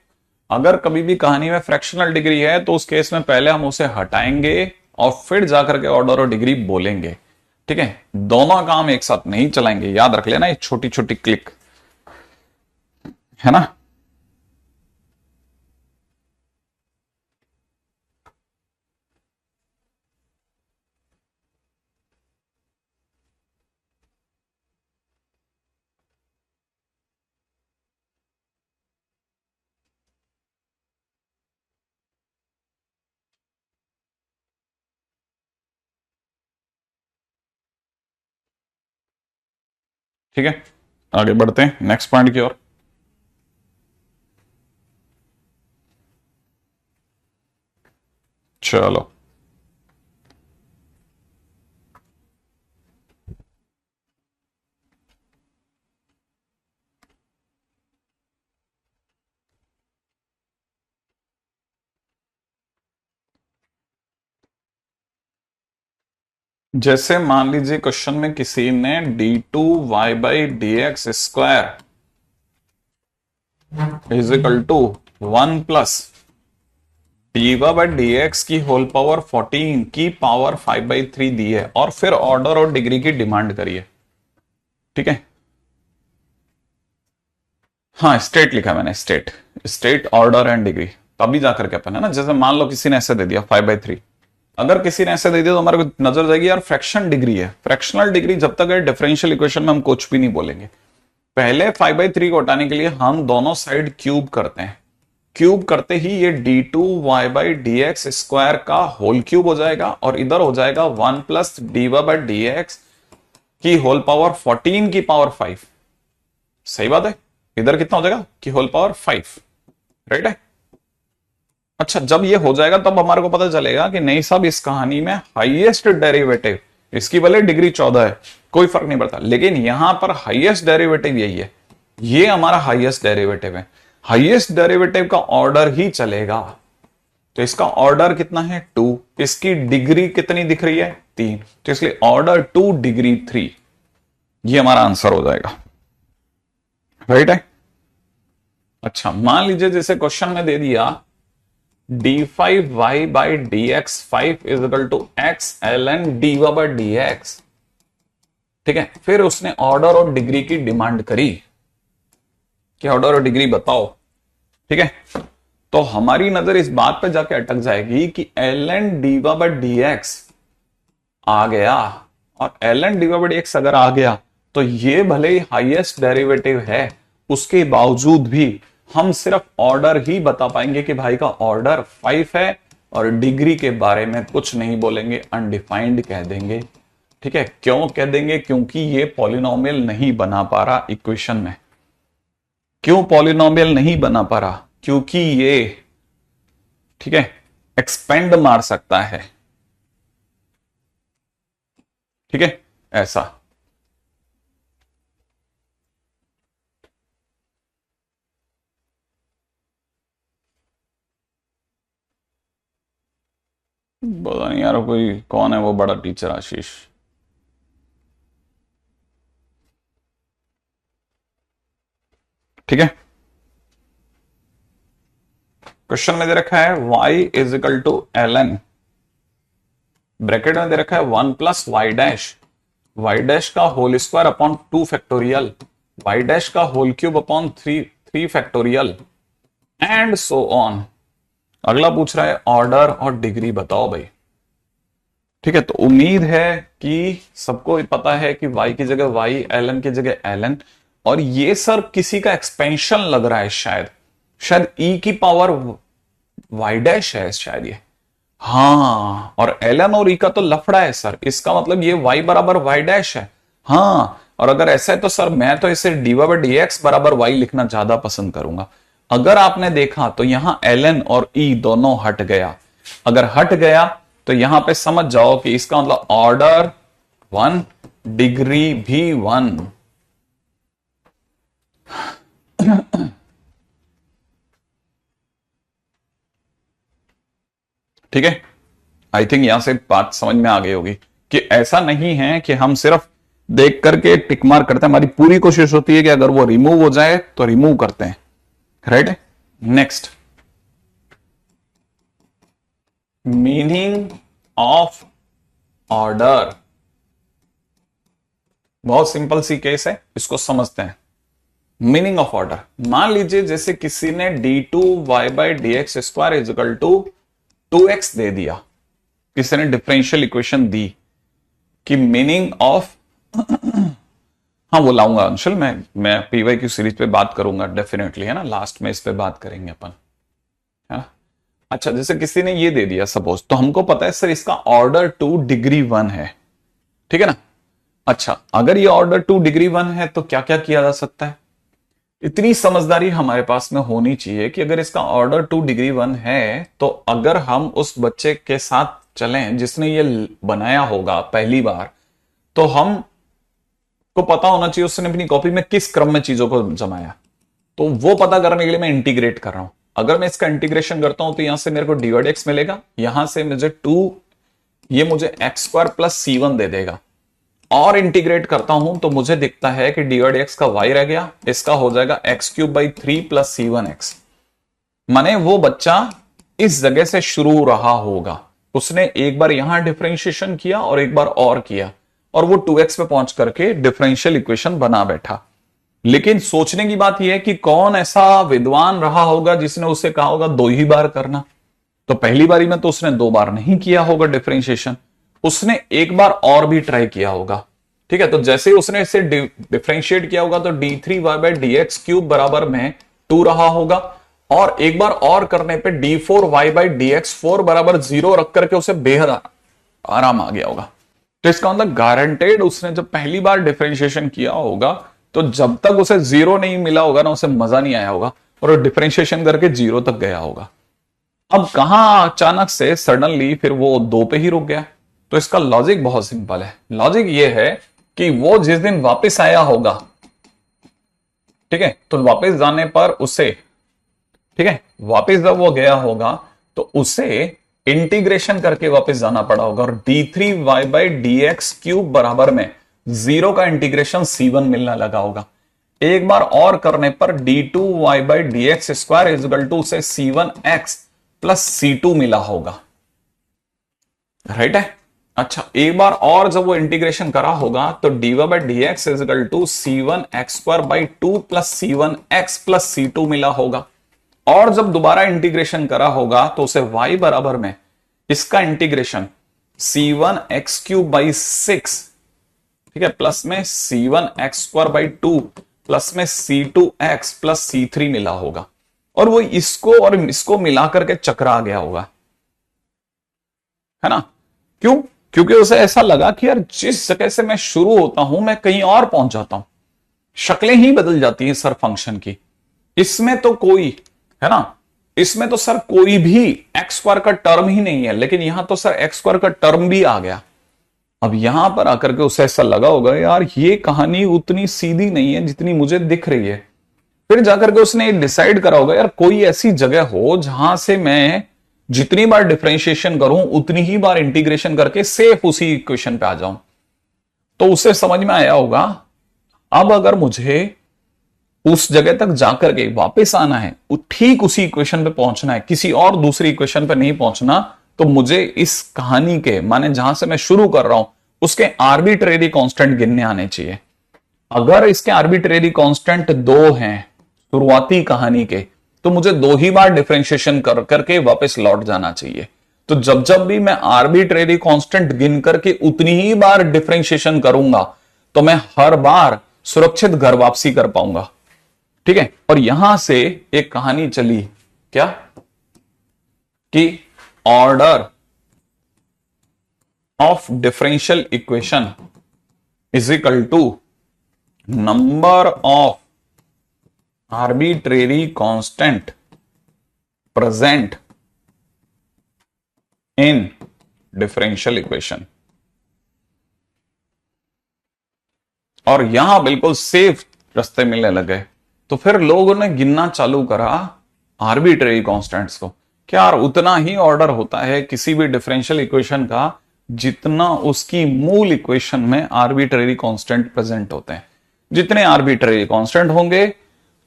अगर कभी भी कहानी में फ्रैक्शनल डिग्री है तो उस केस में पहले हम उसे हटाएंगे और फिर जाकर के ऑर्डर और डिग्री बोलेंगे, ठीक है। दोनों काम एक साथ नहीं चलाएंगे, याद रख लेना, ये छोटी छोटी क्लिक, है ना। ठीक है, आगे बढ़ते हैं नेक्स्ट पॉइंट की ओर। चलो, जैसे मान लीजिए क्वेश्चन में किसी ने d2y/dx² is equal to 1 plus dy/dx की होल पावर 14 की पावर 5/3 दी है, और फिर ऑर्डर और डिग्री की डिमांड करी है, ठीक है। हाँ, स्टेट लिखा मैंने, स्टेट ऑर्डर एंड डिग्री, तभी जाकर के अपन, है ना। जैसे मान लो किसी ने ऐसे दे दिया 5/3, अगर किसी ने ऐसे दे दिया तो हमारे को नजर जाएगी यार फ्रैक्शन डिग्री है। फ्रैक्शनल डिग्री जब तक है डिफरेंशियल इक्वेशन में हम कुछ भी नहीं बोलेंगे। पहले 5/3 को हटाने के लिए हम दोनों साइड क्यूब करते हैं, क्यूब करते ही ये d2y/dx² का होल क्यूब हो जाएगा, और इधर हो जाएगा 1 प्लस dy/dx की होल पावर 14 की पावर 5। सही बात है, इधर कितना हो जाएगा की होल पावर 5, राइट है। अच्छा, जब ये हो जाएगा तब हमारे को पता चलेगा कि नहीं साहब, इस कहानी में हाईएस्ट डेरिवेटिव, इसकी भले डिग्री 14 है, कोई फर्क नहीं पड़ता, लेकिन यहां पर हाईएस्ट डेरिवेटिव यही है, ये हमारा हाईएस्ट डेरिवेटिव है। हाईएस्ट डेरिवेटिव का ऑर्डर ही चलेगा, तो इसका ऑर्डर कितना है 2, इसकी डिग्री कितनी दिख रही है 3, तो इसलिए ऑर्डर 2 डिग्री 3, ये हमारा आंसर हो जाएगा, राइट है। अच्छा, मान लीजिए जैसे क्वेश्चन में दे दिया d5y/dx5 is equal to x ln dy/dx, ठीक है। फिर उसने ऑर्डर और डिग्री की डिमांड करी, कि ऑर्डर और डिग्री बताओ। ठीक है, तो हमारी नजर इस बात पे जाके अटक जाएगी कि l n d y by d x आ गया, और l n d y by d x अगर आ गया तो ये भले ही हाईएस्ट डेरिवेटिव है, उसके बावजूद भी हम सिर्फ ऑर्डर ही बता पाएंगे कि भाई का ऑर्डर 5 है, और डिग्री के बारे में कुछ नहीं बोलेंगे, अनडिफाइंड कह देंगे। ठीक है, क्यों कह देंगे? क्योंकि ये पॉलिनोमियल नहीं बना पा रहा इक्वेशन में। क्यों पॉलिनोमियल नहीं बना पा रहा? क्योंकि ये, ठीक है, एक्सपेंड मार सकता है। ठीक है, ऐसा। पता नहीं यार कोई कौन है वो बड़ा टीचर, आशीष। ठीक है, क्वेश्चन में दे रखा है y is equal to l n, bracket में दे रखा है 1 प्लस वाई डैश का whole square upon 2 factorial, y dash का whole cube upon 3 factorial and so on. अगला पूछ रहा है ऑर्डर और डिग्री बताओ भाई। ठीक है, तो उम्मीद है कि सबको पता है कि y की जगह y, ln की जगह ln, और ये सर किसी का एक्सपेंशन लग रहा है, शायद e की पावर y डैश है शायद ये। हाँ, और ln और e का तो लफड़ा है सर, इसका मतलब ये y बराबर y डैश है। हाँ, और अगर ऐसा है तो सर मैं तो इसे dy बाय dx बराबर y लिखना ज्यादा पसंद करूंगा। अगर आपने देखा तो यहां ln और e दोनों हट गया, अगर हट गया तो यहां पे समझ जाओ कि इसका मतलब ऑर्डर 1, डिग्री भी 1। ठीक है, आई थिंक यहां से बात समझ में आ गई होगी कि ऐसा नहीं है कि हम सिर्फ देख करके टिक मार करते हैं, हमारी पूरी कोशिश होती है कि अगर वो रिमूव हो जाए तो रिमूव करते हैं। Right, next, meaning of order. बहुत सिंपल सी केस है, इसको समझते हैं। मीनिंग ऑफ ऑर्डर, मान लीजिए जैसे किसी ने d2y by d x square is equal to 2x दे दिया, किसी ने डिफरेंशियल इक्वेशन दी कि मीनिंग ऑफ हाँ वो लाऊंगा अंशुल, मैं पीवाई की सीरीज पे बात करूंगा डेफिनेटली, है ना, लास्ट में इस पे बात करेंगे अपन, है ना। अच्छा, जैसे किसी ने ये दे दिया सपोज, तो हमको पता है सर इसका ऑर्डर 2 डिग्री 1 है। ठीक है ना। अच्छा, अगर ये ऑर्डर 2 डिग्री 1 है तो क्या क्या किया जा सकता है? इतनी समझदारी हमारे पास में होनी चाहिए कि अगर इसका ऑर्डर 2 डिग्री 1 है तो अगर हम उस बच्चे के साथ चलें जिसने ये बनाया होगा पहली बार, तो हम को पता होना चाहिए उसने अपनी कॉपी में किस क्रम में चीजों को जमाया। तो वो पता करने के लिए मैं इंटीग्रेट कर रहा हूं। अगर मैं इसका इंटीग्रेशन करता हूं तो यहां से मेरे को डी एक्स मिलेगा, यहां से मुझे 2, ये मुझे एक्स स्क्वायर प्लस C1 दे देगा, और इंटीग्रेट करता हूं तो मुझे दिखता है कि डी एक्स का y रह गया, इसका हो जाएगा x cube by 3 plus C1x। माने वो बच्चा इस जगह से शुरू रहा होगा, उसने एक बार यहां डिफरेंशिएशन किया और एक बार और किया, और वो 2x पे पहुंच करके डिफरेंशियल इक्वेशन बना बैठा। लेकिन सोचने की बात यह है कि कौन ऐसा विद्वान रहा होगा जिसने उसे कहा होगा 2 ही बार करना। तो पहली बारी में तो उसने 2 बार नहीं किया होगा डिफरेंशिएशन, उसने एक बार और भी ट्राई किया होगा। ठीक है, तो जैसे ही उसने इसे डिफरेंशिएट किया होगा तो d3y by d x cube बराबर में 2 रहा होगा, और एक बार और करने पे d4y बाई डी एक्स 4 बराबर 0 रख करके उसे बेहद आराम आ गया होगा। तो इसका मतलब गारंटेड उसने जब पहली बार डिफरेंशिएशन किया होगा तो जब तक उसे 0 नहीं मिला होगा ना, उसे मजा नहीं आया होगा, और डिफरेंशिएशन करके 0 तक गया होगा। अब कहां अचानक से सडनली फिर वो 2 पे ही रुक गया? तो इसका लॉजिक बहुत सिंपल है। लॉजिक ये है कि वो जिस दिन वापस आया होगा, ठीक है, तो वापस जाने पर उसे, ठीक है, वापस जब वो गया होगा तो उसे इंटीग्रेशन करके वापस जाना पड़ा होगा, और d3y by d x cube बराबर में 0 का इंटीग्रेशन C1 मिलना लगा होगा। एक बार और करने पर d2y by d x square is equal to उसे C1x प्लस C2 मिला होगा। राइट है, अच्छा, एक बार और जब वो इंटीग्रेशन करा होगा तो dy by d x is equal to c one x square by two plus c one x plus c two मिला होगा। और जब दोबारा इंटीग्रेशन करा होगा तो उसे y बराबर में इसका integration c one x cube by six, ठीक है, प्लस में c one x square by two plus में c two x plus c three मिला होगा। और वो इसको और इसको मिलाकर के चक्रा गया होगा, है ना। क्यों? क्योंकि उसे ऐसा लगा कि यार जिस जगह से मैं शुरू होता हूं मैं कहीं और पहुंच जाता हूं, शक्लें ही बदल जाती हैं सर फंक्शन की। इसमें तो कोई, है ना, इसमें तो सर कोई भी एक्स स्क्वायर का टर्म ही नहीं है, लेकिन यहां तो सर एक्स स्क्वायर का टर्म भी आ गया। अब यहां पर आकर के उसे ऐसा लगा होगा यार ये कहानी उतनी सीधी नहीं है जितनी मुझे दिख रही है। फिर जाकर के उसने डिसाइड करा होगा यार कोई ऐसी जगह हो जहां से मैं जितनी बार डिफरेंशिएशन करूं उतनी ही बार इंटीग्रेशन करके सेफ उसी इक्वेशन पे आ जाऊं। तो उसे समझ में आया होगा अब अगर मुझे उस जगह तक जाकर के वापस आना है, ठीक उसी इक्वेशन पे पहुंचना है, किसी और दूसरी इक्वेशन पे नहीं पहुंचना, तो मुझे इस कहानी के माने जहां से मैं शुरू कर रहा हूं उसके आर्बिट्रेरी कांस्टेंट गिनने आने चाहिए। अगर इसके आर्बिट्रेरी कांस्टेंट दो हैं शुरुआती कहानी के, तो मुझे दो ही बार डिफरेंशिएशन कर करके वापस लौट जाना चाहिए। तो जब जब भी मैं आर्बिट्रेरी कांस्टेंट गिन करके उतनी ही बार डिफरेंशिएशन करूंगा तो मैं हर बार सुरक्षित घर वापसी कर पाऊंगा, ठीक है। और यहां से एक कहानी चली क्या कि order of differential equation is equal to number of arbitrary constant present in differential equation. और यहां बिल्कुल सेफ रास्ते मिलने लगे। तो फिर लोगों ने गिनना चालू करा आर्बिट्रेरी कांस्टेंट्स को। क्या यार उतना ही ऑर्डर होता है किसी भी डिफरेंशियल इक्वेशन का जितना उसकी मूल इक्वेशन में आर्बिट्रेरी कांस्टेंट प्रेजेंट होते हैं। जितने आर्बिट्रेरी कांस्टेंट होंगे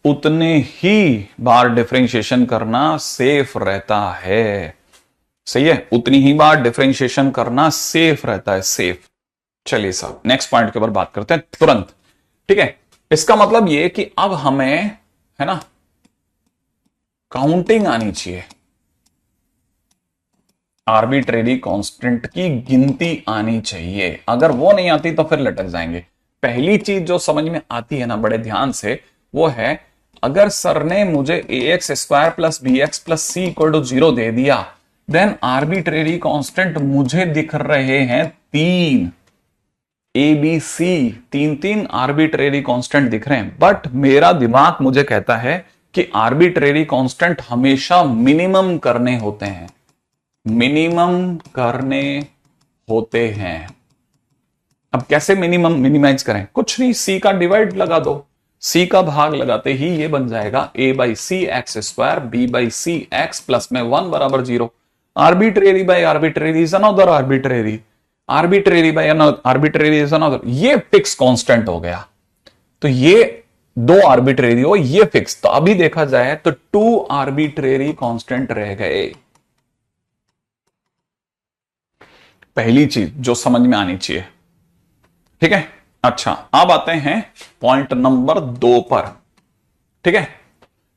उतने ही बार डिफरेंशिएशन करना सेफ रहता है। सही है, उतनी ही बार डिफरेंशिएशन करना सेफ रहता है, सेफ। चलिए साहब नेक्स्ट पॉइंट के ऊपर बात करते हैं तुरंत, ठीक है। इसका मतलब यह कि अब हमें, है ना, काउंटिंग आनी चाहिए, आर्बिट्रेरी कांस्टेंट की गिनती आनी चाहिए। अगर वो नहीं आती तो फिर लटक जाएंगे। पहली चीज जो समझ में आती है ना बड़े ध्यान से, वो है अगर सर ने मुझे a x square plus b x plus c equal to 0 दे दिया, देन आर्बिट्रेरी कांस्टेंट मुझे दिख रहे हैं तीन, ए बी सी, तीन तीन आर्बिट्रेरी कांस्टेंट दिख रहे हैं। बट मेरा दिमाग मुझे कहता है कि आर्बिट्रेरी कांस्टेंट हमेशा मिनिमम करने होते हैं, मिनिमम करने होते हैं। अब कैसे मिनिमम मिनिमाइज करें? कुछ नहीं, सी का डिवाइड लगा दो, सी का भाग लगाते ही ये बन जाएगा a by c x square b by c x plus में 1 बराबर 0। Arbitrary by arbitrary is another arbitrary, arbitrary by arbitrary is another, ये फिक्स कांस्टेंट हो गया। तो ये दो आर्बिट्रेरी हो, ये फिक्स। तो अभी देखा जाए तो 2 आर्बिट्रेरी कांस्टेंट रह गए। पहली चीज जो समझ में आनी चाहिए, ठीक है। अच्छा अब आते हैं पॉइंट नंबर 2 पर, ठीक है।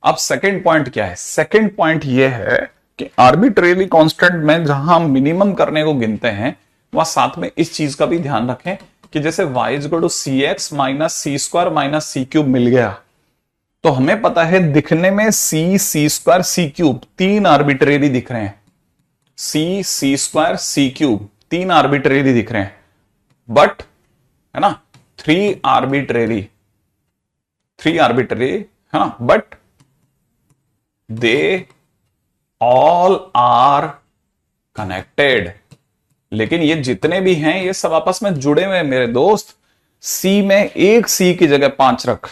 अब सेकंड पॉइंट क्या है? सेकंड पॉइंट यह है कि आर्बिट्रेरी कांस्टेंट में जहां हम मिनिमम करने को गिनते हैं वहां साथ में इस चीज का भी ध्यान रखें कि जैसे y is equal to c x minus c square minus c cube मिल गया, तो हमें पता है दिखने में c c square c cube तीन आर्बिट्रेरी दिख रहे हैं, c c square c cube तीन आर्बिट्रेरी दिख रहे हैं, बट है ना 3 आर्बिट्रेरी है ना, but they all are connected. लेकिन ये जितने भी हैं ये सब आपस में जुड़े हुए हैं मेरे दोस्त। सी में एक सी की जगह 5 रख,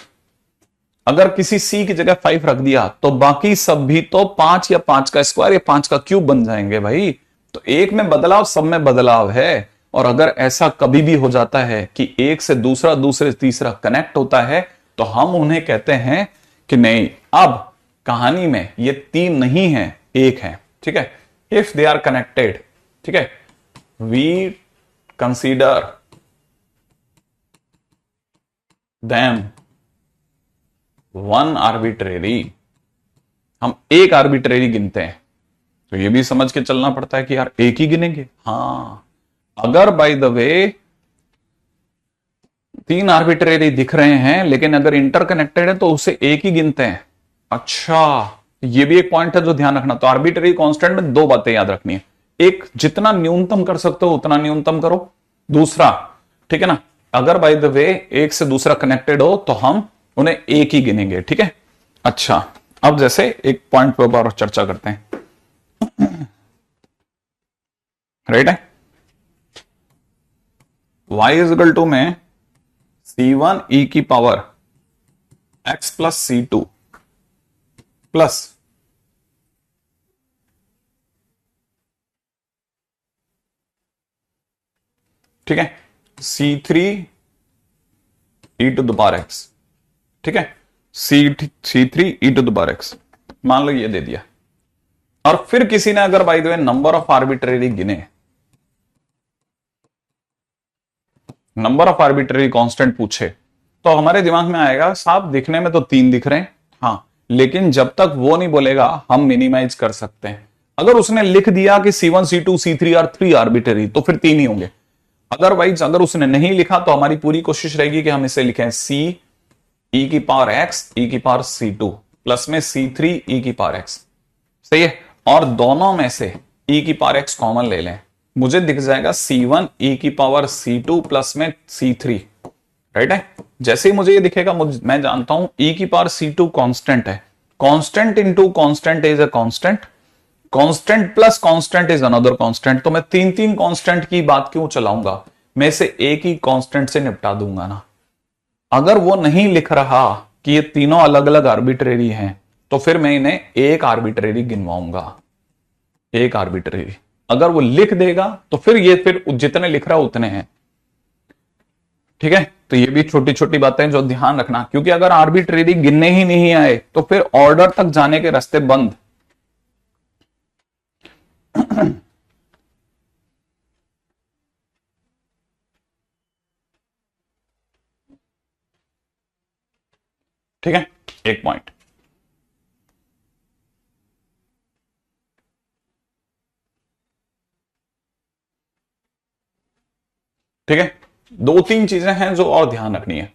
अगर किसी सी की जगह 5 रख दिया तो बाकी सब भी तो 5 या 5 का स्क्वायर या 5 का क्यूब बन जाएंगे भाई। तो एक में बदलाव सब में बदलाव है। और अगर ऐसा कभी भी हो जाता है कि एक से दूसरा दूसरे से तीसरा कनेक्ट होता है तो हम उन्हें कहते हैं कि नहीं, अब कहानी में ये 3 नहीं है, एक है, ठीक है। इफ दे आर कनेक्टेड, ठीक है, we consider them one arbitrary, हम एक आर्बिट्रेरी गिनते हैं, तो ये भी समझ के चलना पड़ता है कि यार एक ही गिनेंगे। हाँ, अगर बाय द वे 3 आर्बिट्रेरी दिख रहे हैं लेकिन अगर इंटरकनेक्टेड है तो उसे एक ही गिनते हैं। अच्छा, ये भी एक पॉइंट है जो ध्यान रखना। तो आर्बिट्रेरी कांस्टेंट में 2 बातें याद रखनी है। एक, जितना न्यूनतम कर सकते हो उतना न्यूनतम करो। दूसरा, ठीक है ना, अगर बाय द वे एक से दूसरा कनेक्टेड हो तो हम उन्हें एक ही गिनेंगे। ठीक है। अच्छा, अब जैसे एक पॉइंट पर और चर्चा करते हैं। राइट है, y इज इक्वल टू में c1 e की power x plus c2 plus ठीक है c3 e to the power x। ठीक है, c3 e to the power x, मान लो ये दे दिया। और फिर किसी ने अगर by the way number of arbitrary गिने, नंबर ऑफ आर्बिट्रेरी कांस्टेंट पूछे, तो हमारे दिमाग में आएगा साहब दिखने में तो 3 दिख रहे हैं, हाँ, लेकिन जब तक वो नहीं बोलेगा हम मिनिमाइज कर सकते हैं। अगर उसने लिख दिया कि C1 C2 C3 और 3 आर्बिट्रेरी तो फिर 3 ही होंगे। अदरवाइज अगर उसने नहीं लिखा तो हमारी पूरी कोशिश रहेगी कि हम इसे लिखें C e की पावर x e की पावर C2 प्लस में C3 e की पावर x। सही है, और दोनों में से e की पावर x कॉमन ले लें, मुझे दिख जाएगा C1 e की पावर C2 प्लस में C3। राइट है, जैसे ही मुझे ये दिखेगा मैं जानता हूं e की पावर C2 कांस्टेंट है। Constant into constant is a constant, constant plus constant is another constant. तो मैं 3 कांस्टेंट की बात क्यों चलाऊंगा, मैं इसे एक ही कांस्टेंट से निपटा दूंगा ना। अगर वो नहीं लिख रहा कि ये तीनों अलग अलग आर्बिट्रेरी हैं तो फिर मैं इन्हें एक आर्बिट्रेरी गिनवाऊंगा, एक आर्बिट्रेरी। अगर वो लिख देगा तो फिर ये फिर जितने लिख रहा उतने हैं। ठीक है, तो ये भी छोटी छोटी बातें जो ध्यान रखना, क्योंकि अगर आर्बिट्रेरी गिनने ही नहीं आए तो फिर ऑर्डर तक जाने के रास्ते बंद। ठीक है, एक पॉइंट। ठीक है, 2-3 चीजें हैं जो और ध्यान रखनी है।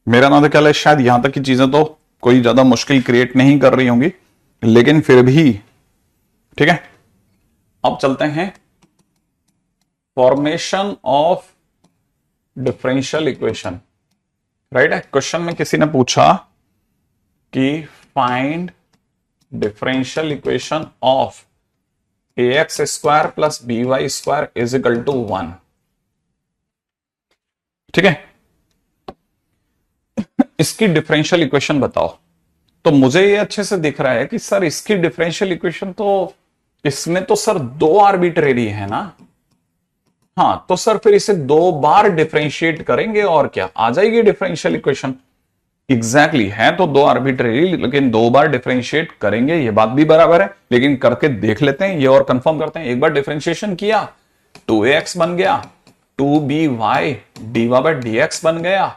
मेरा ना तो ख्याल है शायद यहां तक की चीजें तो कोई ज्यादा मुश्किल क्रिएट नहीं कर रही होंगी, लेकिन फिर भी ठीक है। अब चलते हैं formation of differential equation. Right है, क्वेश्चन में किसी ने पूछा कि find differential equation of ax square plus by square is equal to 1। ठीक है, इसकी डिफरेंशियल इक्वेशन बताओ। तो मुझे ये अच्छे से दिख रहा है कि सर इसकी डिफरेंशियल इक्वेशन तो, इसमें तो सर 2 आर्बिट्रेरी है ना। हाँ, तो सर फिर इसे 2 बार डिफरेंशिएट करेंगे और क्या आ जाएगी डिफरेंशियल इक्वेशन। एग्जैक्टली है तो 2 आर्बिट्रेरी, लेकिन 2 बार डिफरेंशिएट करेंगे, ये बात भी बराबर है, लेकिन करके देख लेते हैं ये और कंफर्म करते हैं। एक बार डिफरेंशिएशन किया 2ax बन गया, 2by dx बन गया।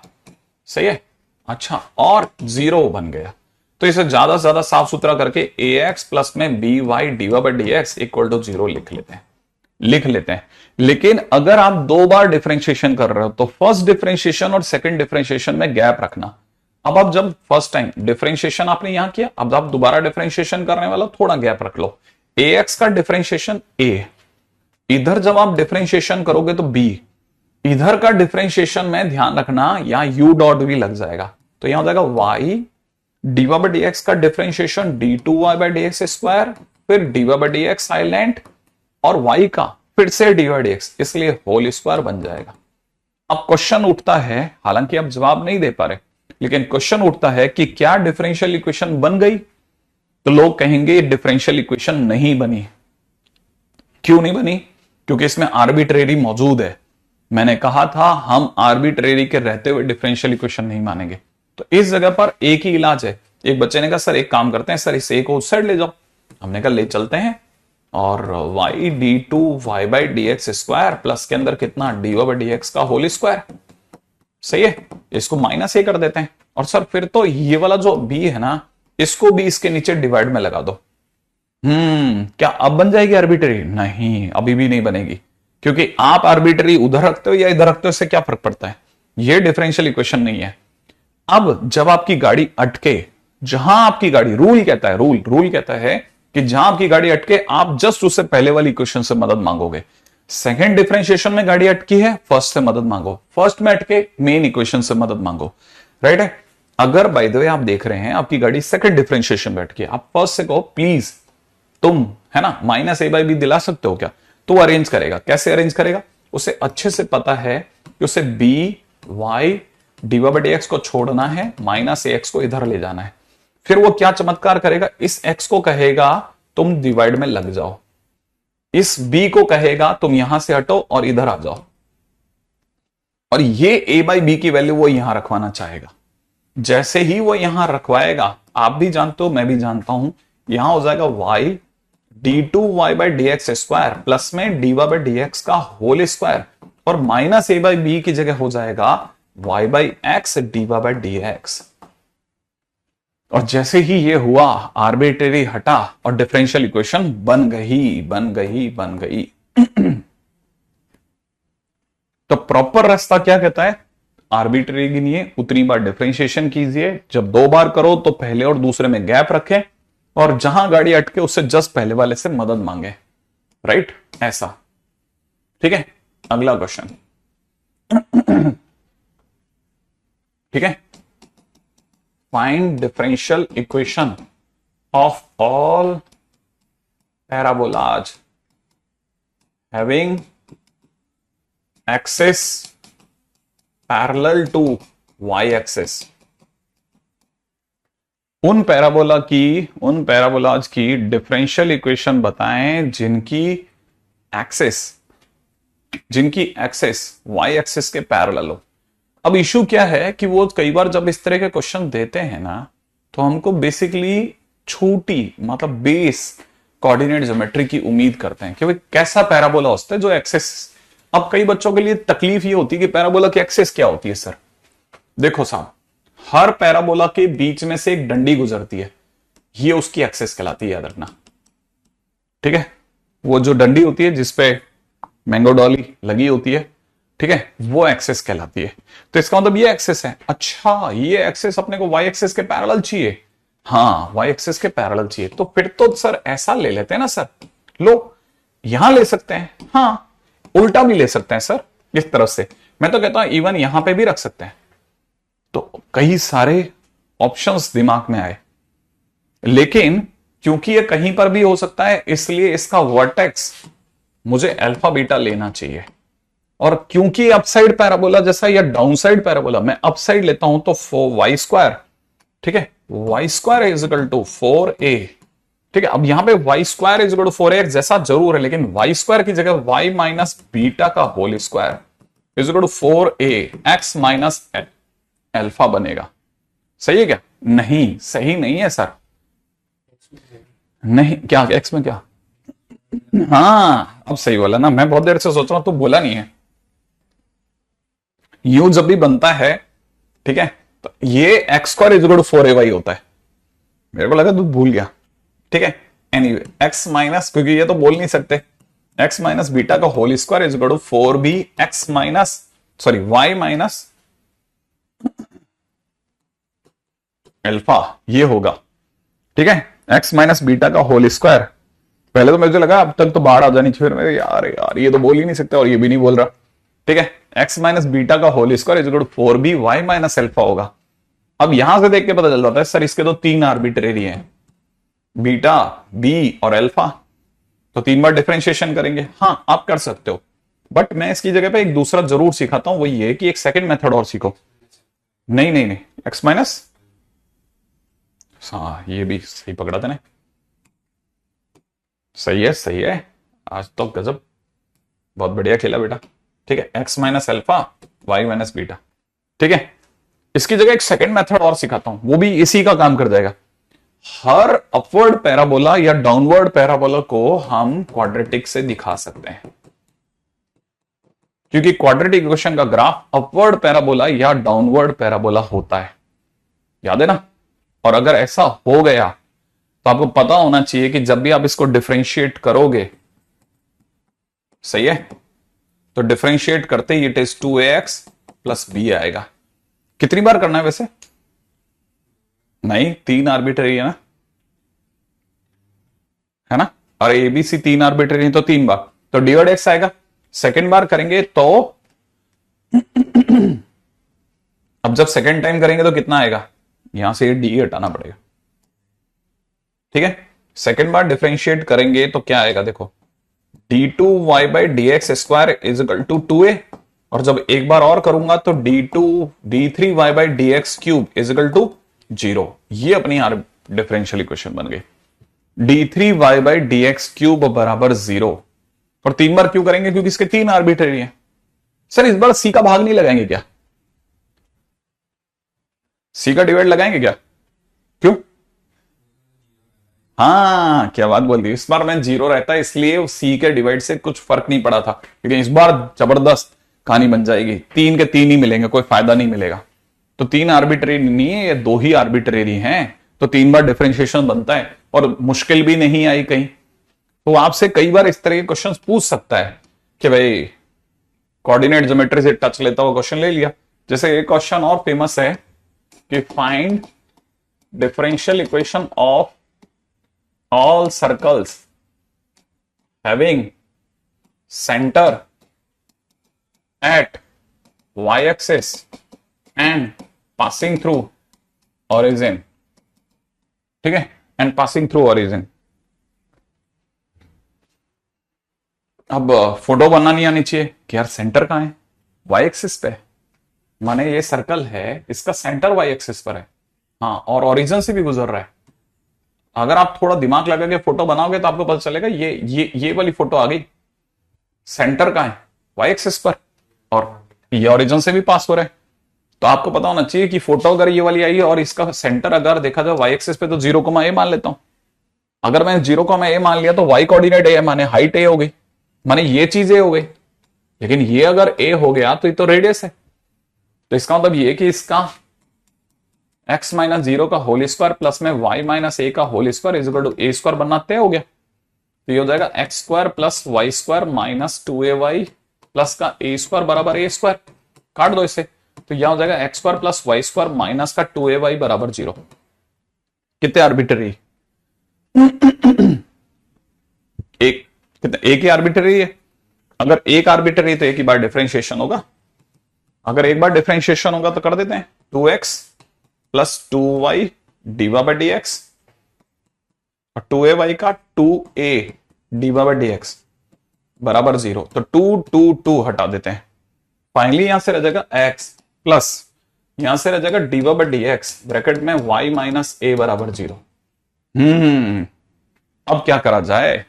सही है, अच्छा, और 0 बन गया। तो इसे ज्यादा से ज्यादा साफ सुथरा करके ax प्लस में by dx इक्वल टू 0 लिख लेते हैं। लेकिन अगर आप 2 बार डिफरेंशिएशन कर रहे हो तो फर्स्ट डिफरेंशिएशन और सेकंड डिफरेंशिएशन में गैप रखना। अब आप जब फर्स्ट टाइम डिफरेंशिएशन आपने यहां किया, अब आप दोबारा डिफरेंशिएशन करने वाला, थोड़ा गैप रख लो। ax का डिफरेंशिएशन a, इधर जब आप डिफरेंशिएशन करोगे तो b, इधर का डिफरेंशिएशन में ध्यान रखना यहां u डॉट भी लग जाएगा, तो यहां हो जाएगा y dx का डिफरेंशिएशन d2y dx स्क्वायर, फिर dy dx साइलेंट, और y का फिर से dy dx, इसलिए होल स्क्वायर बन जाएगा। अब क्वेश्चन उठता है, हालांकि आप जवाब नहीं दे पा रहे, लेकिन क्वेश्चन उठता है कि क्या डिफरेंशियल इक्वेशन बन गई। तो लोग कहेंगे डिफरेंशियल इक्वेशन नहीं बनी। क्यों नहीं बनी? क्योंकि इसमें आर्बिट्रेरी मौजूद है। मैंने कहा था हम आर्बिट्रेरी के रहते हुए डिफरेंशियल इक्वेशन नहीं मानेंगे। तो इस जगह पर एक ही इलाज है। एक बच्चे ने कहा सर एक काम करते हैं, सर इस ए को उस साइड ले जाओ। हमने कहा ले चलते हैं, और y d2y/dx² प्लस के अंदर कितना dy/dx का होल स्क्वायर। सही है, इसको माइनस ए कर देते हैं। और सर फिर तो ये वाला जो b है ना, इसको भी इसके नीचे डिवाइड में लगा दो। क्या अब बन जाएगी आर्बिट्ररी? नहीं, अभी भी नहीं बनेगी, क्योंकि आप आर्बिट्ररी उधर रखते हो या इधर रखते हो, इससे क्या फर्क पड़ता है, ये डिफरेंशियल इक्वेशन नहीं है। अब जब आपकी गाड़ी अटके, जहां आपकी गाड़ी, रूल कहता है, रूल कहता है कि जहां आपकी गाड़ी अटके आप जस्ट उससे पहले वाली इक्वेशन से मदद मांगोगे। सेकंड डिफरेंशिएशन में गाड़ी अटकी है, फर्स्ट से मदद मांगो। फर्स्ट में अटके, मेन इक्वेशन से मदद मांगो। राइट है। अगर बाय द वे आप देख रहे हैं आपकी गाड़ी सेकंड डिफरेंशिएशन में अटकी है, आप फर्स्ट से कहो प्लीज तुम, है ना, -a/b दिला सकते हो क्या? तो अरेंज करेगा। कैसे अरेंज करेगा? उसे अच्छे से पता है कि उसे by dy/dx को छोड़ना है, -ax को इधर ले जाना है। फिर वो क्या चमत्कार करेगा, इस x को कहेगा तुम डिवाइड में लग जाओ, इस b को कहेगा तुम यहां से हटो और इधर आ जाओ, और ये a/b की वैल्यू वो यहां रखवाना चाहेगा। जैसे ही वो यहां रखवाएगा, आप भी जानते हो, मैं भी जानता हूं, यहां हो जाएगा y d2y/dx² प्लस में dy/dx का होल स्क्वायर, और -a/b की जगह हो जाएगा y/x dy/dx। और जैसे ही ये हुआ, आर्बिट्रेरी हटा और डिफरेंशियल इक्वेशन बन गई। तो प्रॉपर रास्ता क्या कहता है? आर्बिट्रेरी गिनिए, उतनी बार डिफरेंशिएशन कीजिए, जब 2 बार करो तो पहले और दूसरे में गैप रखें, और जहां गाड़ी अटके उससे जस्ट पहले वाले से मदद मांगे। राइट, ऐसा। ठीक है, अगला क्वेश्चन। ठीक है, find differential equation of all parabolas having axis parallel to y axis. उन पैराबोलाज की डिफरेंशियल इक्वेशन बताएं जिनकी एक्सिस वाई एक्सिस के पैरेलल हो। अब इशू क्या है कि वो कई बार जब इस तरह के क्वेश्चन देते हैं ना, तो हमको बेसिकली छोटी, मतलब बेस कोऑर्डिनेट ज्योमेट्री की उम्मीद करते हैं कि भाई कैसा पैराबोला होता है जो एक्सिस। अब कई बच्चों के लिए तकलीफ ये होती है कि पैराबोला की एक्सिस क्या होती है सर। देखो साहब, हर पैराबोला के बीच में से एक डंडी गुजरती है, ये उसकी एक्सिस कहलाती है, याद रखना। ठीक है, वो जो डंडी होती है जिसपे मैंगो डॉली लगी होती है, ठीक है, वो एक्सिस कहलाती है। तो इसका मतलब ये एक्सिस है। अच्छा, ये एक्सिस अपने को वाई एक्सिस के पैरेलल चाहिए। हाँ, वाई एक्सिस के पैरेलल चाहिए, तो फिर तो सर ऐसा ले लेते हैं ना सर, लो यहां ले सकते हैं, हाँ उल्टा भी ले सकते हैं सर, इस तरफ से। मैं तो कहता हूं इवन यहां पे भी रख सकते हैं। तो कई सारे ऑप्शंस दिमाग में आए, लेकिन क्योंकि ये कहीं पर भी हो सकता है, इसलिए इसका वर्टेक्स मुझे अल्फा बीटा लेना चाहिए। और क्योंकि अपसाइड पैराबोला जैसा या डाउनसाइड पैराबोला, मैं अपसाइड लेता हूं तो y², ठीक है, y² is equal to 4a। ठीक है, अब यहां पे y² is equal to 4ax जैसा जरूर है, लेकिन y² की जगह y माइनस बीटा का whole square is equal to 4ax minus alpha बनेगा। सही है क्या? नहीं, सही नहीं है सर। नहीं, क्या x में क्या? हाँ, अब सही बोला ना, मैं बहुत देर से सोच रहा हूं, तो बोला नहीं है। यू जब भी बनता है, ठीक है, तो ये x² is equal to 4ay होता है। मेरे को लगा तू भूल गया। ठीक है, एनीवे x माइनस, क्योंकि ये तो बोल नहीं सकते, x माइनस बीटा का whole square is equal to 4b x minus, sorry y minus alpha, ये होगा। ठीक है, x माइनस बीटा का होल स्क्वायर। पहले तो मुझे लगा अब तक तो बाहर आ जानी चाहिए, फिर मेरे यार ये तो बोल ही नहीं सकते, और ये भी नहीं बोल रहा। ठीक है, x माइनस बीटा का whole square is equal to 4b y minus alpha होगा। अब यहां से देख के पता चल जाता है सर इसके तो 3 आर्बिट्रेरी हैं, बीटा, बी और अल्फा, तो 3 बार डिफरेंशिएशन करेंगे। हाँ, आप कर सकते हो, बट मैं इसकी जगह पे एक दूसरा जरूर सिखाता हूं, वही है कि एक सेकंड मेथड और सीखो। नहीं, x माइनस, हाँ ये भी सही पकड़ा था ना, सही है, आज तो गजब, बहुत बढ़िया खेला बेटा। ठीक है, x minus alpha y minus beta. ठीक है, इसकी जगह एक सेकंड मेथड और सिखाता हूं, वो भी इसी का काम कर जाएगा। हर अपवर्ड पैराबोला या डाउनवर्ड पैराबोला को हम क्वाड्रेटिक से दिखा सकते हैं, क्योंकि क्वाड्रेटिक इक्वेशन का ग्राफ अपवर्ड पैराबोला या डाउनवर्ड पैराबोला होता है, याद है ना। और अगर ऐसा हो गया तो आपको पता होना चाहिए कि जब भी आप इसको डिफरेंशिएट करोगे, सही है, तो डिफरेंशिएट करते ही it is 2ax plus b आएगा। कितनी बार करना है वैसे? नहीं, 3 आर्बिट्रेरी है ना, और एबीसी 3 आर्बिट्रेरी तो 3 बार, तो डिवाइड एक्स आएगा। सेकेंड बार करेंगे तो अब जब सेकेंड टाइम करेंगे तो कितना आएगा, यहां से डी हटाना पड़ेगा, ठीक है। सेकेंड बार डिफरेंशिएट करेंगे तो क्या आएगा, देखो d2y by d x square is equal to 2a, और जब एक बार और करूंगा तो d3y by d x cube is equal to 0। ये अपनी डिफरेंशियल इक्वेशन बन गई, d3y by d x cube बराबर 0। और 3 बार क्यों करेंगे, क्योंकि इसके 3 आर्बिट्रेरी हैं। सर इस बार सी का भाग नहीं लगाएंगे क्या, सी का डिवाइड लगाएंगे क्या, क्यों? हाँ क्या बात बोल दी, इस बार मैं 0 रहता है इसलिए सी के डिवाइड से कुछ फर्क नहीं पड़ा था, लेकिन इस बार जबरदस्त कहानी बन जाएगी, 3 के 3 ही मिलेंगे, कोई फायदा नहीं मिलेगा। तो 3 आर्बिट्रेरी नहीं है, ये 2 ही आर्बिट्रेरी हैं, तो 3 बार डिफरेंशिएशन बनता है, और मुश्किल भी नहीं आई कहीं। तो आपसे कई बार इस तरह के क्वेश्चन पूछ सकता है कि भाई कोऑर्डिनेट ज्योमेट्री से टच लेता हुआ क्वेश्चन ले लिया। जैसे एक क्वेश्चन और फेमस है कि find differential equation of all circles having center at y-axis and passing through origin, ठीक है, and passing through origin। अब फोटो बनना नहीं आनी चाहिए कि यार सेंटर कहां है, वाई एक्सिस पे, माने ये सर्कल है, इसका सेंटर वाई एक्सिस पर है, हाँ, और ओरिजिन से भी गुजर रहा है। अगर आप थोड़ा दिमाग लगा के फोटो बनाओगे तो आपको पता चलेगा ये वाली फोटो आ गई, सेंटर कहां है, वाई एक्सिस पर, और ये ओरिजिन से भी पास हो रहा है। तो आपको पता होना चाहिए कि फोटो अगर ये वाली आई है और इसका सेंटर अगर देखा जाए वाई एक्सिस पे, तो 0, a मान लेता हूं। अगर मैं 0, a मान लिया तो वाई कोऑर्डिनेट a है, माने हाइट a हो गई, माने ये चीज a हो गई। लेकिन ये अगर a हो गया तो ये तो रेडियस है, तो इसका मतलब ये कि इसका x माइनस 0 का होल स्क्वायर प्लस में y माइनस a का whole square is equal to a square बनना तय हो गया। तो ये हो जाएगा x square plus y square minus 2ay plus का a स्क्वायर बराबर a स्क्वायर, काट दो इसे, तो यह हो जाएगा x square plus y square minus का 2ay बराबर 0। कितने आर्बिट्रेरी, एक, कितने, एक ही आर्बिट्रेरी है। अगर एक आर्बिट्रेरी तो एक ही बार डिफरेंशिएशन होगा, अगर एक बार डिफरेंशिएशन होगा तो कर देते हैं 2x plus 2y diva by d x, और 2ay का 2a diva by d x बराबर 0। तो 2 2 2 हटा देते हैं, फाइनली यहां से रह जाएगा x प्लस यहां से रह जाएगा diva by d x bracket में y माइनस a बराबर 0। अब क्या करा जाए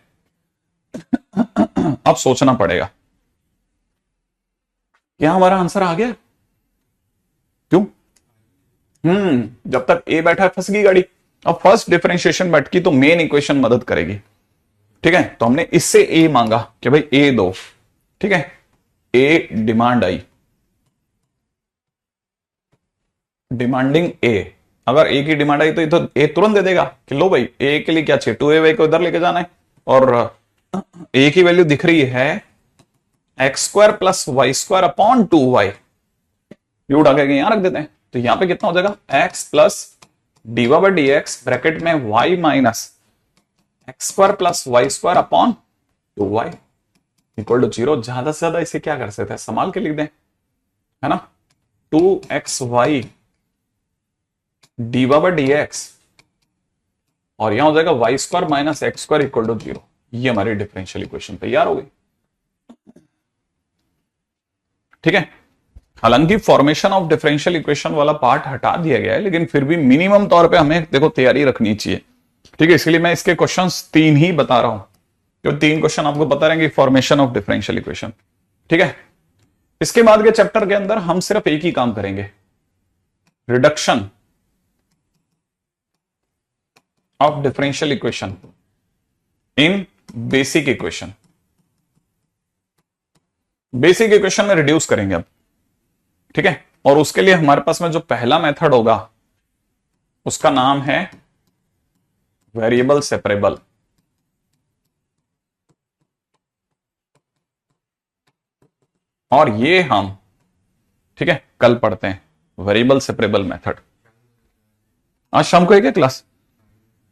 अब सोचना पड़ेगा। क्या हमारा आंसर आ गया, क्यों? जब तक ए बैठा है फंस गई गाड़ी। अब फर्स्ट डिफरेंशिएशन बैठ की तो मेन इक्वेशन मदद करेगी, ठीक है। तो हमने इससे ए मांगा कि भाई ए दो, ठीक है, ए डिमांड आई, डिमांडिंग ए। अगर ए की डिमांड आई तो ए तुरंत दे देगा कि लो भाई ए के लिए क्या चाहिए, 2ay को इधर लेके जाना है, और ए की वैल्यू दिख रही है x square plus y square upon 2y, ये उठा के यहां रख देते हैं। तो यहां पे कितना हो जाएगा x plus d y by d x bracket में y minus x square plus y square upon 2y equal to 0। ज्यादा से ज्यादा इसे क्या कर सकते हैं, संभाल के लिख दें, है ना, 2xy diva by d x, और यहां हो जाएगा y square minus x square equal to 0। ये हमारी डिफरेंशियल इक्वेशन तैयार हो गई, ठीक है। हालांकि फॉर्मेशन ऑफ डिफरेंशियल इक्वेशन वाला पार्ट हटा दिया गया है, लेकिन फिर भी मिनिमम तौर पे हमें देखो तैयारी रखनी चाहिए, ठीक है। इसलिए मैं इसके क्वेश्चंस 3 ही बता रहा हूं, जो 3 क्वेश्चन आपको बता रहेंगे फॉर्मेशन ऑफ डिफरेंशियल इक्वेशन, ठीक है। इसके बाद के चैप्टर के अंदर हम सिर्फ एक ही काम करेंगे, reduction of differential equation in basic equation. Basic equation में रिड्यूस करेंगे अब, ठीक है। और उसके लिए हमारे पास में जो पहला मेथड होगा उसका नाम है वेरिएबल सेपरेबल। और ये हम, ठीक है, कल पढ़ते हैं वेरिएबल सेपरेबल मेथड। आज शाम को एक है क्लास।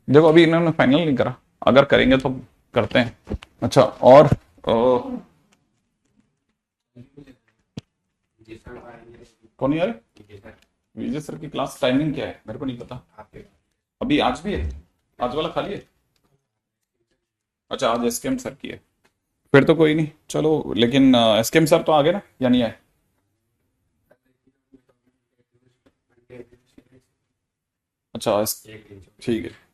देखो अभी इन्होंने फाइनल नहीं करा, अगर करेंगे तो करते हैं। अच्छा, और कौन यार? विजय सर की क्लास टाइमिंग क्या है मेरे को नहीं पता। अभी आज भी है? आज वाला खाली है? अच्छा, आज एसकेएम सर की है, फिर तो कोई नहीं, चलो। लेकिन एसकेएम सर तो आ गए ना या नहीं आए? अच्छा, ठीक है।